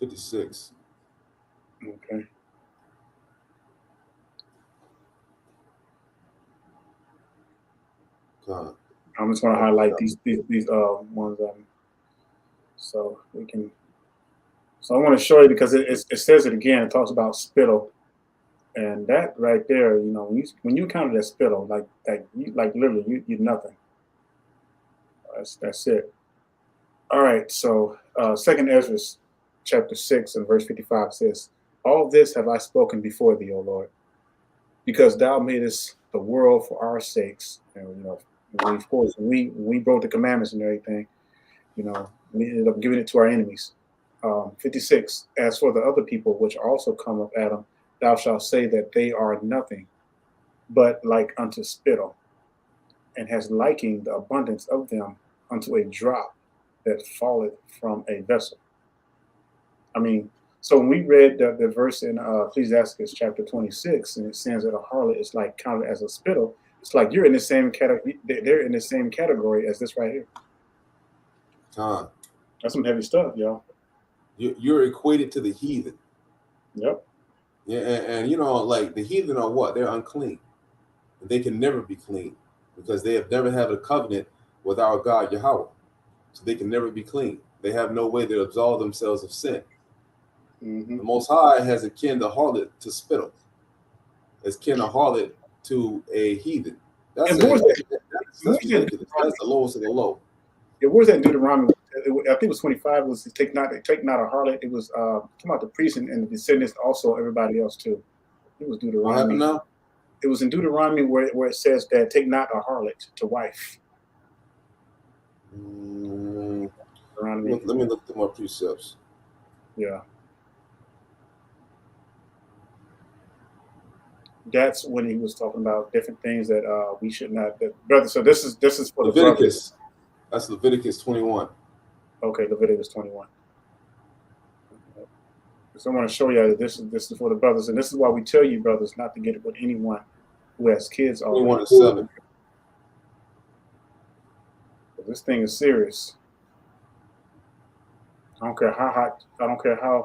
56. Okay. I'm just going to highlight these ones. So we can. So I want to show you because it says it again. It talks about spittle, and that right there, you know, when you count it as spittle, like literally, you're nothing. That's it. All right. So 2 Ezra, chapter 6 and verse 55 says, "All this have I spoken before thee, O Lord, because thou madest the world for our sakes." And you know, of course, when we broke the commandments and everything, you know, we ended up giving it to our enemies. 56. As for the other people which also come of Adam, thou shalt say that they are nothing, but like unto spittle, and has likened the abundance of them unto a drop that falleth from a vessel. I mean, so when we read the verse in Ecclesiasticus chapter 26, and it says that a harlot is like counted as a spittle, it's like you're in the same category. They're in the same category as this right here. That's some heavy stuff, y'all. You're equated to the heathen. Yep. Yeah, and you know, like the heathen are what? They're unclean. They can never be clean because they have never had a covenant with our God Yahweh. So they can never be clean. They have no way to absolve themselves of sin. Mm-hmm. The Most High has akin the harlot to spittle, as kin a harlot to a heathen. That's ridiculous. That's the lowest of the low. Yeah, where's that in Deuteronomy? I think it was 25. Was take not a harlot. It was talking about the priest and the descendants, also everybody else too. It was Deuteronomy. What happened now? It was in Deuteronomy where it says that take not a harlot to wife. Let me look through my precepts. Yeah. That's when he was talking about different things that we should not, brother. So this is for Leviticus. That's Leviticus 21. Okay, Leviticus 21. So I want to show you that this is for the brothers, and this is why we tell you, brothers, not to get it with anyone who has kids already. 21:7. This thing is serious. I don't care how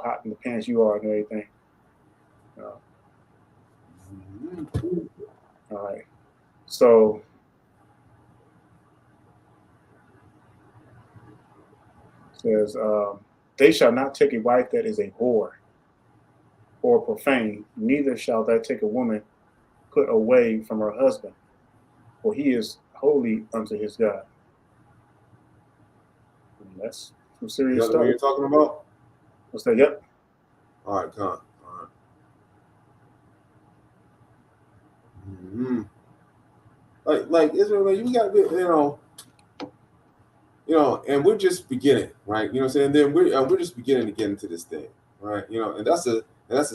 hot in the pants you are and everything. All right. So it says, they shall not take a wife that is a whore or profane, neither shall they take a woman put away from her husband, for he is holy unto his God. And that's some serious stuff. What you're talking about? What's that? Yep. All right, come on. All right. Like Israel, you got to, and we're just beginning, right? You know what I'm saying? Then we're just beginning to get into this thing, right? You know, and that's a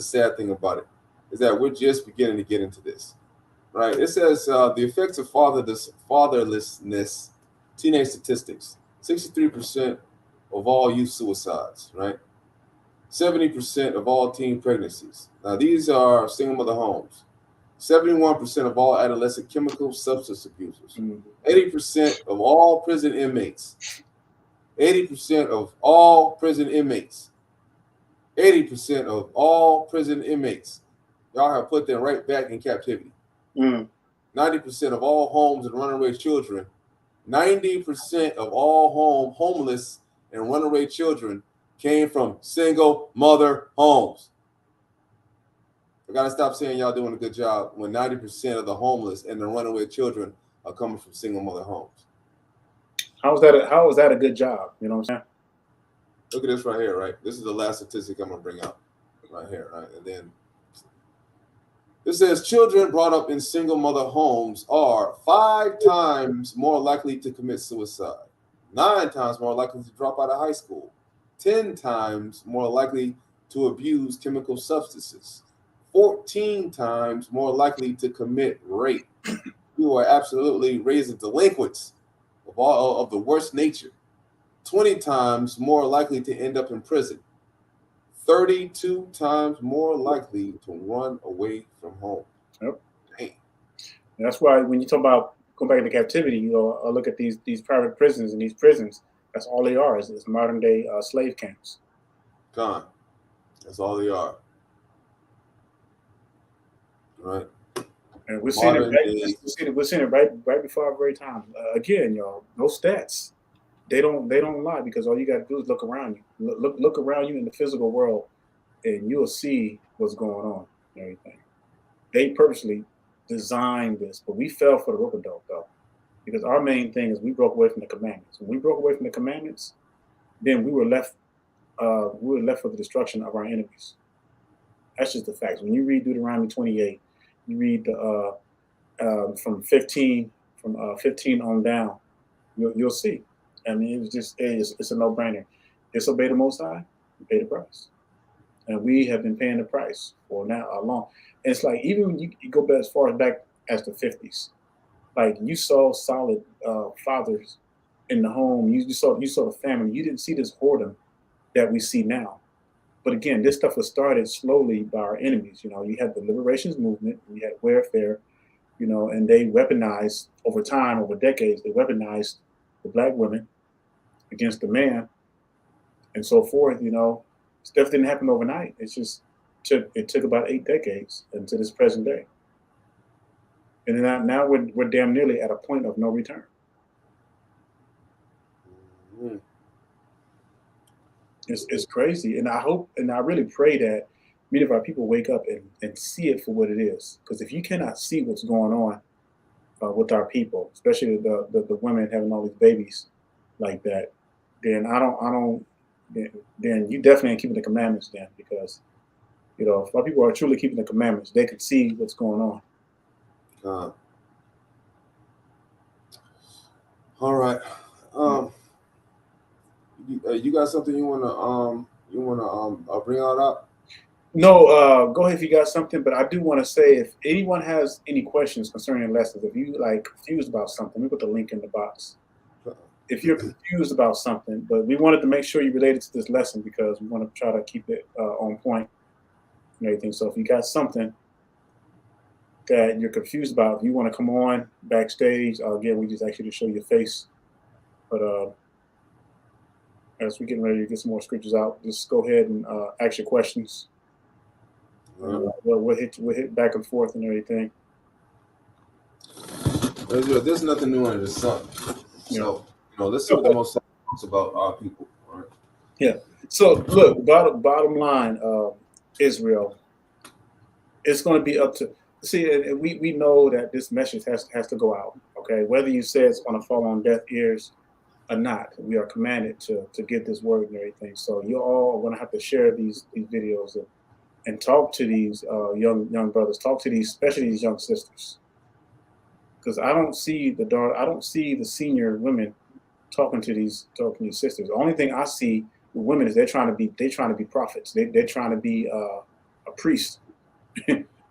sad thing about it, is that we're just beginning to get into this. right? It says the effects of fatherlessness, teenage statistics. 63% of all youth suicides, right? 70% of all teen pregnancies. Now, these are single mother homes. 71% of all adolescent chemical substance abusers. 80% of all prison inmates. 80% of all prison inmates. 80% of all prison inmates. Y'all have put them right back in captivity. 90% of all homes and runaway children. 90% of all homeless and runaway children came from single mother homes. I gotta stop saying y'all doing a good job when 90% of the homeless and the runaway children are coming from single mother homes. How is that a good job? You know what I'm saying? Look at this right here, right? This is the last statistic I'm gonna bring up right here, right? And then it says children brought up in single mother homes are 5 times more likely to commit suicide, 9 times more likely to drop out of high school, 10 times more likely to abuse chemical substances, 14 times more likely to commit rape. You are absolutely raising delinquents of all of the worst nature. 20 times more likely to end up in prison. 32 times more likely to run away from home. Yep. Dang. That's why when you talk about going back into captivity, you know, I look at these private prisons, and these prisons, that's all they are, is modern day slave camps. Gone. That's all they are. Right. And we're seeing it right before our very time. Again, y'all, those stats, they don't lie, because all you got to do is look around you. Look around you in the physical world, and you'll see what's going on and everything. They purposely designed this, but we fell for the rope-a-dope, though, because our main thing is we broke away from the commandments. When we broke away from the commandments, then we were left for the destruction of our enemies. That's just the facts. When you read Deuteronomy 28, you read from 15 on down, you'll see. I mean, it's a no-brainer. Disobey the Most High, pay the price. And we have been paying the price for now a long. And it's like, even when you go back as far back as the 50s, like you saw solid fathers in the home. You saw the family. You didn't see this whoredom that we see now. But again, this stuff was started slowly by our enemies. You know, you had the liberations movement, you had warfare, you know, and they weaponized over time, over decades, they weaponized the black women against the man and so forth. You know, stuff didn't happen overnight. It took about 8 decades until this present day. And then now we're damn nearly at a point of no return. Mm-hmm. It's crazy, and I hope and I really pray that many of our people wake up and see it for what it is. Because if you cannot see what's going on with our people, especially the women having all these babies like that, then then you definitely ain't keeping the commandments then. Because, you know, if our people are truly keeping the commandments, they can see what's going on. All right. You got something you wanna bring out up? No, go ahead if you got something. But I do want to say, if anyone has any questions concerning lessons, if you like confused about something, we put the link in the box. If you're confused about something, but we wanted to make sure you related to this lesson because we want to try to keep it on point and everything. So if you got something that you're confused about, if you want to come on backstage, again, we just ask you to show your face. But as we're getting ready to get some more scriptures out, just go ahead and ask your questions. We'll hit back and forth and everything. There's nothing new under the sun. So, let's see what the Most talks about our people. All right. Yeah. So look, bottom line, Israel, it's going to be up to see. And we know that this message has to go out. Okay, whether you say it's going to fall on deaf ears or not, we are commanded to get this word and everything. So you all are going to have to share these videos and talk to these young brothers, talk to these, especially these young sisters, because I don't see the senior women talking to these sisters. The only thing I see with women is they're trying to be prophets. They're trying to be a priest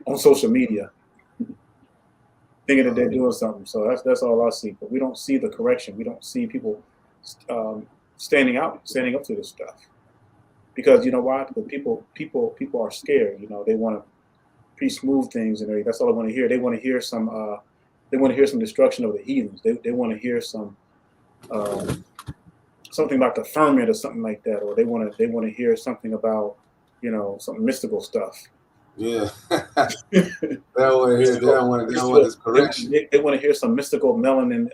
on social media. thinking that they're doing something. So that's all I see. But we don't see the correction. We don't see people standing up to this stuff. Because you know why? Because people are scared. You know, they want to pre-smooth things, and that's all they want to hear. They want to hear some. They want to hear some destruction of the heathens. They want to hear some something about the firmament or something like that, or they want to hear something about, you know, some mystical stuff. Yeah, they want to hear. They don't want this correction. They want to hear some mystical melanin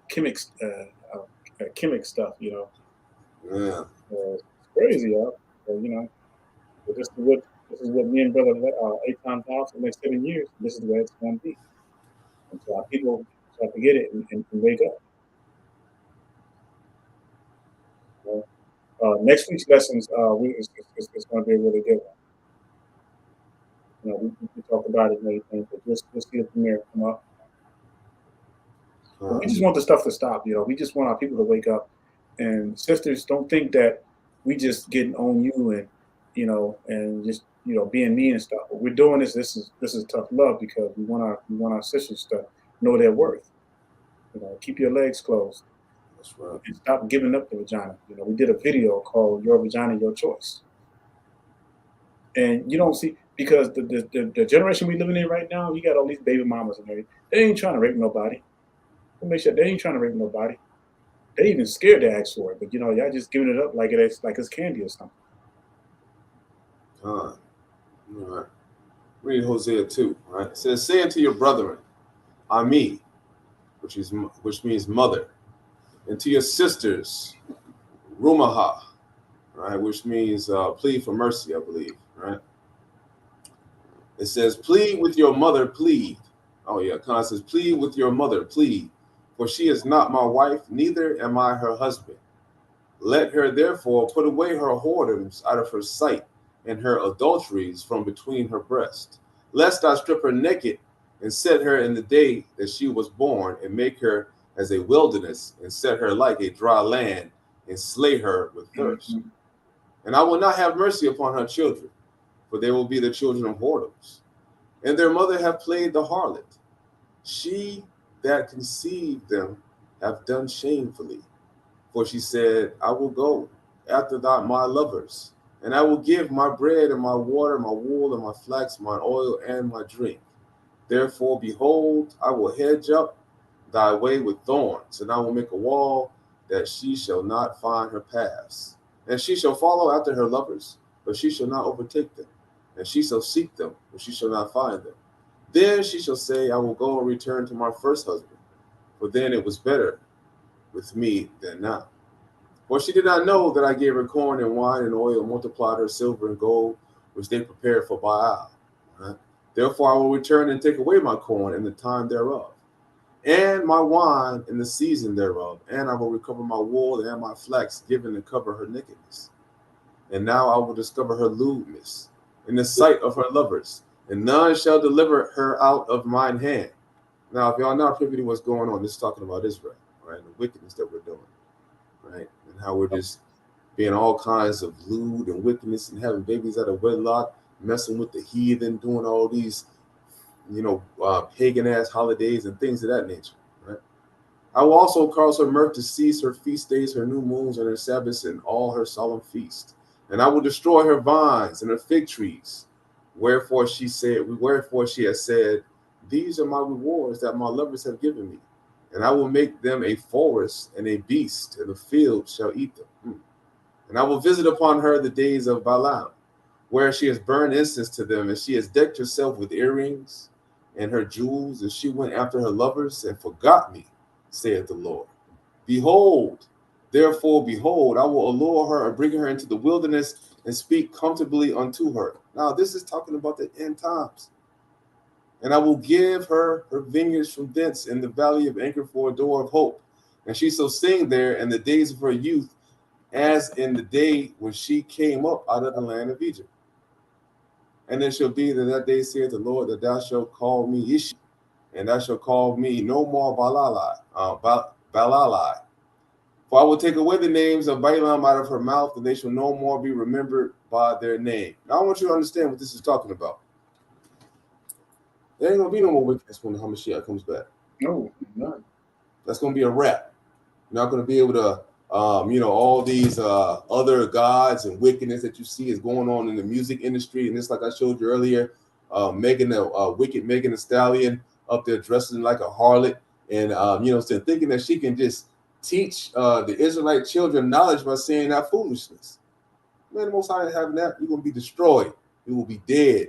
chemic stuff. You know. Yeah. It's crazy, y'all. So, you know, but this is what me and brother Aton thought for the next 7 years. This is the way it's going to be. And so our people have to get it and wake up. You know? Next week's lessons it's going to be a really good one. You know, we talk about it and everything, but just see the premiere come up. We just want the stuff to stop. You know, we just want our people to wake up. And sisters, don't think that we just getting on you and, you know, and just, you know, being mean and stuff. But we're doing this. This is tough love because we want our sisters to know their worth. You know, keep your legs closed. That's right. And stop giving up the vagina. You know, we did a video called "Your Vagina, Your Choice," and you don't see, because the generation we living in right now, you got all these baby mamas and everything. They ain't trying to rape nobody. Make sure they ain't trying to rape nobody. They even scared to ask for it, but you know, y'all just giving it up like it's candy or something. All right. Read Hosea 2. Right. It says, "Say unto your brethren, Ami," which means mother, and to your sisters, Rumaha, right, which means plead for mercy, I believe. Right. It says, "Plead with your mother, plead." Oh yeah, Khan says, "Plead with your mother, plead. For she is not my wife, neither am I her husband. Let her therefore put away her whoredoms out of her sight, and her adulteries from between her breasts. Lest I strip her naked, and set her in the day that she was born, and make her as a wilderness, and set her like a dry land, and slay her with thirst. And I will not have mercy upon her children, for they will be the children of whoredoms. And their mother have played the harlot. She that conceived them have done shamefully. For she said, I will go after my lovers, and I will give my bread and my water, my wool and my flax, my oil and my drink. Therefore, behold, I will hedge up thy way with thorns, and I will make a wall that she shall not find her paths. And she shall follow after her lovers, but she shall not overtake them. And she shall seek them, but she shall not find them. Then she shall say, I will go and return to my first husband, for then it was better with me than now. For she did not know that I gave her corn and wine and oil, and multiplied her silver and gold, which they prepared for Baal. Right? Therefore I will return and take away my corn in the time thereof, and my wine in the season thereof, and I will recover my wool and my flax, given to cover her nakedness. And now I will discover her lewdness in the sight of her lovers, and none shall deliver her out of mine hand. Now, if y'all not privy to what's going on, this is talking about Israel, right? The wickedness that we're doing, right? And how we're just being all kinds of lewd and wickedness and having babies out of wedlock, messing with the heathen, doing all these, pagan-ass holidays and things of that nature, right? I will also cause her mirth to cease, her feast days, her new moons, and her Sabbaths, and all her solemn feasts. And I will destroy her vines and her fig trees. Wherefore she has said, these are my rewards that my lovers have given me. And I will make them a forest and a beast, and the field shall eat them. And I will visit upon her the days of Balaam, where she has burned incense to them, and she has decked herself with earrings and her jewels, and she went after her lovers and forgot me, saith the Lord. Behold, therefore, behold, I will allure her and bring her into the wilderness and speak comfortably unto her. Now, this is talking about the end times. And I will give her her vineyards from thence in the valley of Anchor for a door of hope. And she shall sing there in the days of her youth, as in the day when she came up out of the land of Egypt. And it shall be that day, saith the Lord, that thou shalt call me Ishi, and thou shalt call me no more Balalai. For I will take away the names of Balaam out of her mouth, and they shall no more be remembered by their name. Now I want you to understand what this is talking about. There ain't gonna be no more wickedness when the Hamashiach comes back. No, none. That's gonna be a wrap. You're not gonna be able to, all these other gods and wickedness that you see is going on in the music industry, and it's like I showed you earlier, Megan Thee Stallion up there dressing like a harlot, and thinking that she can just teach the Israelite children knowledge by saying that foolishness. Man, the Most High ain't having that. You're gonna be destroyed. You will be dead.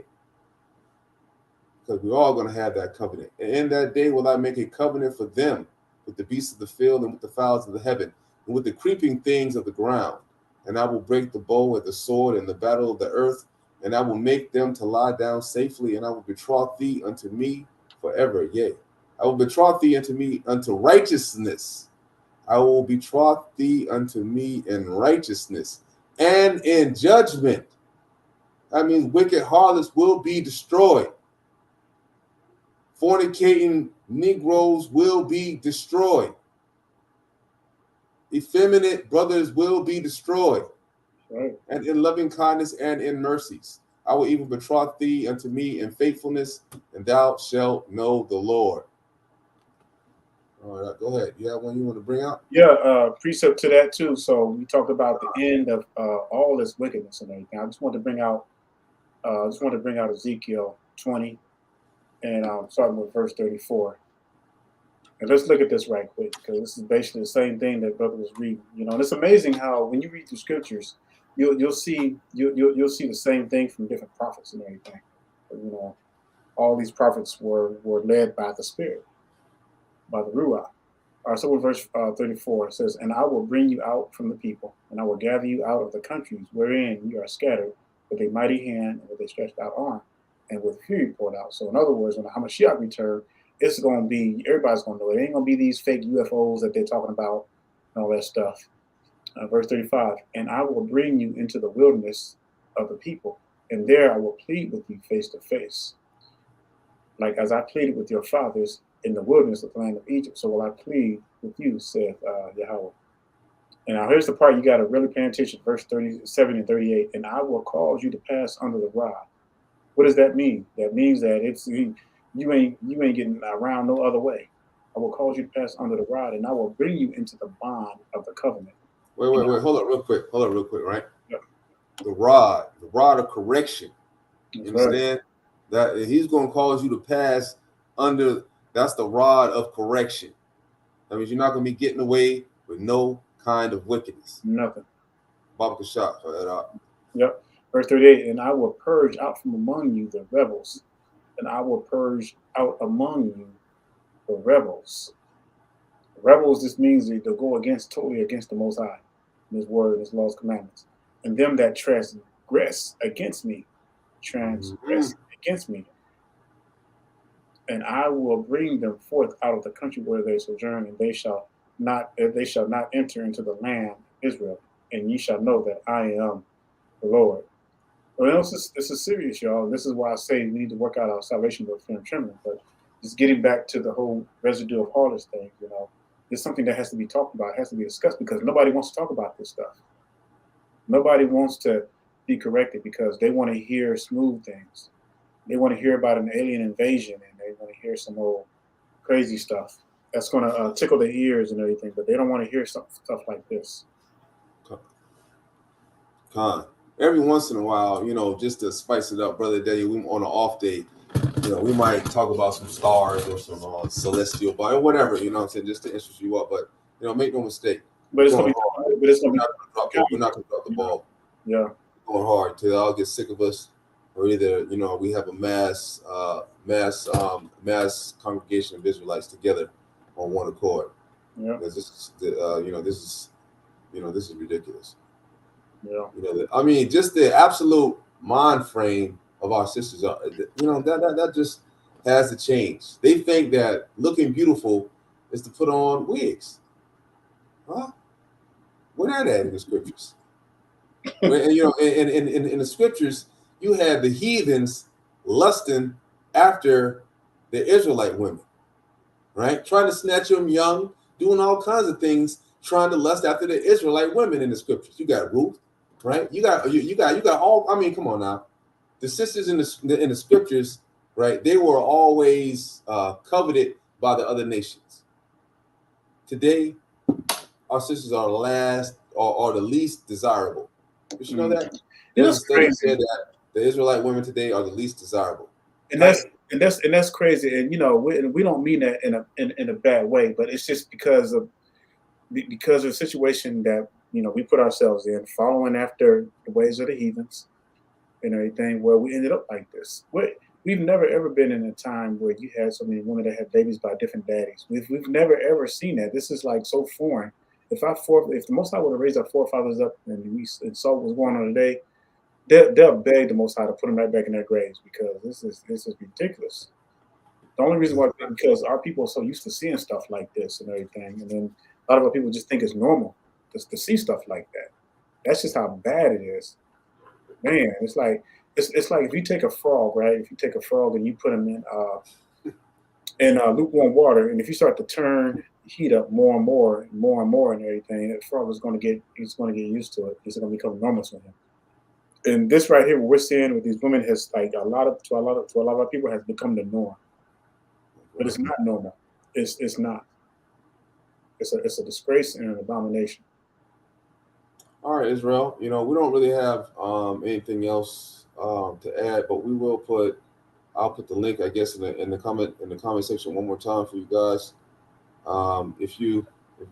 Because we're all going to have that covenant. And in that day will I make a covenant for them with the beasts of the field and with the fowls of the heaven and with the creeping things of the ground. And I will break the bow and the sword and the battle of the earth. And I will make them to lie down safely. And I will betroth thee unto me forever. Yea, I will betroth thee unto me unto righteousness. I will betroth thee unto me in righteousness and in judgment. That means wicked harlots will be destroyed. Fornicating Negroes will be destroyed. Effeminate brothers will be destroyed. Right. And in loving kindness and in mercies. I will even betroth thee unto me in faithfulness, and thou shalt know the Lord. All right, go ahead. You have one you want to bring out? Yeah, precept to that too. So we talked about the end of all this wickedness and everything. I just want to bring out Ezekiel 20. And starting with verse 34. And let's look at this right quick, because this is basically the same thing that brother was reading. And it's amazing how when you read the scriptures, you'll see the same thing from different prophets and everything. All these prophets were led by the Spirit, by the Ruach. All right, so with verse 34, it says, "And I will bring you out from the people, and I will gather you out of the countries wherein you are scattered with a mighty hand and with a stretched out arm, and with fury poured out." So in other words, when the Hamashiach return, it's going to be, everybody's going to know it. It ain't going to be these fake UFOs that they're talking about and all that stuff. Verse 35, "And I will bring you into the wilderness of the people, and there I will plead with you face to face, like as I pleaded with your fathers in the wilderness of the land of Egypt. So will I plead with you, saith Yahweh." And now here's the part you got to really pay attention. Verse 37 and 38, "And I will cause you to pass under the rod." What does that mean? That means that it's you ain't getting around no other way. "I will cause you to pass under the rod, and I will bring you into the bond of the covenant." Wait. Hold up real quick, right? Yeah. The rod of correction. You That's understand? That he's going to cause you to pass under. That's the rod of correction. That means you're not going to be getting away with no kind of wickedness. Nothing. Baba Kashaf for that out. Yep. Verse 38, "And I will purge out from among you the rebels, and I will purge out among you the rebels." Rebels, this means they'll go totally against the Most High, and His word, His laws, commandments. "And them that transgress against me, and I will bring them forth out of the country where they sojourn, and they shall not enter into the land of Israel, and ye shall know that I am the Lord." Well, this is serious, y'all. This is why I say we need to work out our salvation with fear and trembling. But just getting back to the whole residue of harlots thing, it's something that has to be talked about. It has to be discussed, because nobody wants to talk about this stuff. Nobody wants to be corrected, because they want to hear smooth things. They want to hear about an alien invasion, and they want to hear some old crazy stuff that's going to tickle their ears and everything. But they don't want to hear stuff like this. Every once in a while, just to spice it up, Brother Daniel, we on an off day, we might talk about some stars or some celestial body or whatever, what I'm saying, just to interest you up. But make no mistake, but it's going to be. We're not going to drop the ball. Yeah, going hard till they all get sick of us, or either we have a mass congregation of Israelites together on one accord. Yeah, because this is ridiculous. Yeah. I mean, just the absolute mind frame of our sisters are, that just has to change. They think that looking beautiful is to put on wigs. Huh? Where that at in the scriptures? In the scriptures, you had the heathens lusting after the Israelite women, right? Trying to snatch them young, doing all kinds of things, trying to lust after the Israelite women in the scriptures. You got Ruth, right? You got all. I mean, come on now. The sisters in the scriptures right? They were always coveted by the other nations. Today, our sisters are the least desirable. Did you know that? There's a study said that the Israelite women today are the least desirable. And that's crazy. And you know, we don't mean that in a bad way, but it's just because of the situation that, you know, we put ourselves in, following after the ways of the heathens and everything, where we ended up like this. We've never ever been in a time where you had so many women that had babies by different daddies. We've never ever seen that. This is like so foreign. If the Most High would have raised our forefathers up and saw what was going on today, they'll beg the Most High to put them right back in their graves, because this is ridiculous. The only reason why, because our people are so used to seeing stuff like this and everything, and then a lot of our people just think it's normal to see stuff like that. That's just how bad it is, man. It's like if you take a frog, right? If you take a frog and you put him in lukewarm water, and if you start to turn heat up more and more and everything, that frog is going to get used to it. It's going to become normal to him. And this right here, what we're seeing with these women, has like a lot of people has become the norm. But it's not normal. It's not. It's a disgrace and an abomination. All right, Israel. You know, we don't really have anything else to add, but we will I'll put the link, I guess, in the comment section one more time for you guys. If you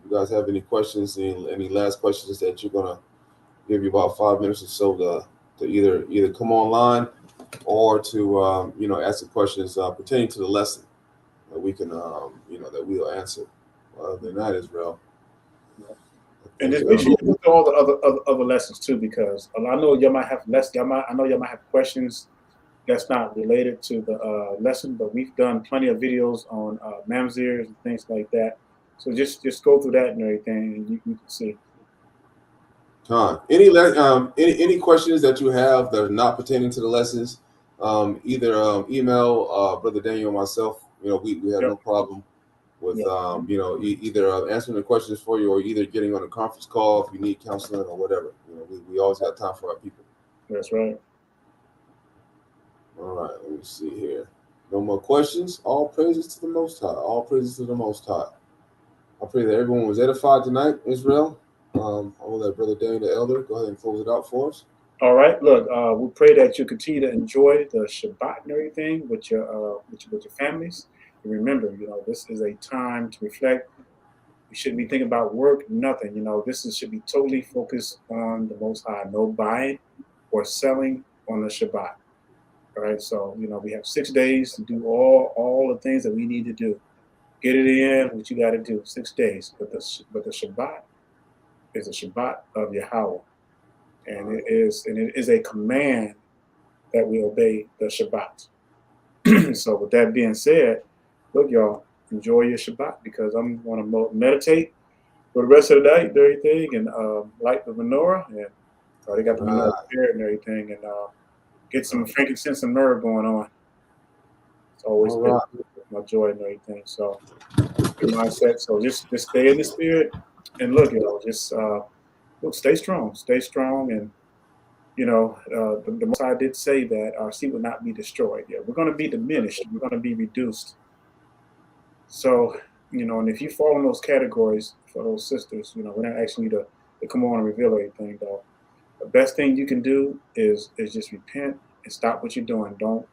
guys have any questions, any last questions that you're gonna give you about 5 minutes or so to either come online or to ask the questions pertaining to the lesson that we can that we'll answer. Other than that, Israel. And just make sure you look at all the other lessons too, because I know y'all might have y'all might have questions that's not related to the lesson, but we've done plenty of videos on mamzers and things like that. So just go through that and everything, and you can see. Any questions that you have that are not pertaining to the lessons, either email Brother Daniel or myself. You know, we have no problem with either answering the questions for you, or either getting on a conference call if you need counseling or whatever. You know, we always got time for our people. That's right. All right, let me see here. No more questions. All praises to the Most High. All praises to the Most High. I pray that everyone was edified tonight, Israel. I will let Brother Daniel, the elder, go ahead and close it out for us. All right. Look, we pray that you continue to enjoy the Shabbat and everything with your families. And remember, you know, this is a time to reflect. We shouldn't be thinking about work, nothing. You know, should be totally focused on the Most High. No buying or selling on the Shabbat. All right. So, you know, we have 6 days to do all the things that we need to do. Get it in, what you got to do, 6 days. But the Shabbat is a Shabbat of Yahweh. And it is a command that we obey the Shabbat. So with that being said, look, y'all, enjoy your Shabbat, because I'm going to meditate for the rest of the night and everything, and light the menorah, and they got the menorah there and everything, and get some frankincense and myrrh going on. It's always good with my joy and everything. So good mindset. So just stay in the spirit, and look, y'all, just stay strong, and you know, the Most High did say that our seed will not be destroyed. Yeah, we're going to be diminished. We're going to be reduced. So, you know, and if you fall in those categories for those sisters, you know, we're not asking you to come on and reveal anything, though. The best thing you can do is just repent and stop what you're doing. Do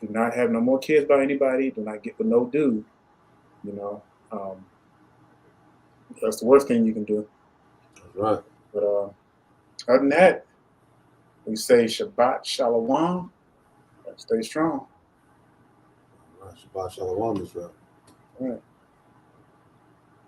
not have no more kids by anybody. Do not get with no dude. You know, that's the worst thing you can do. That's right. But other than that, we say Shabbat Shalom. Stay strong. Shabbat Shalom, Israel. All right.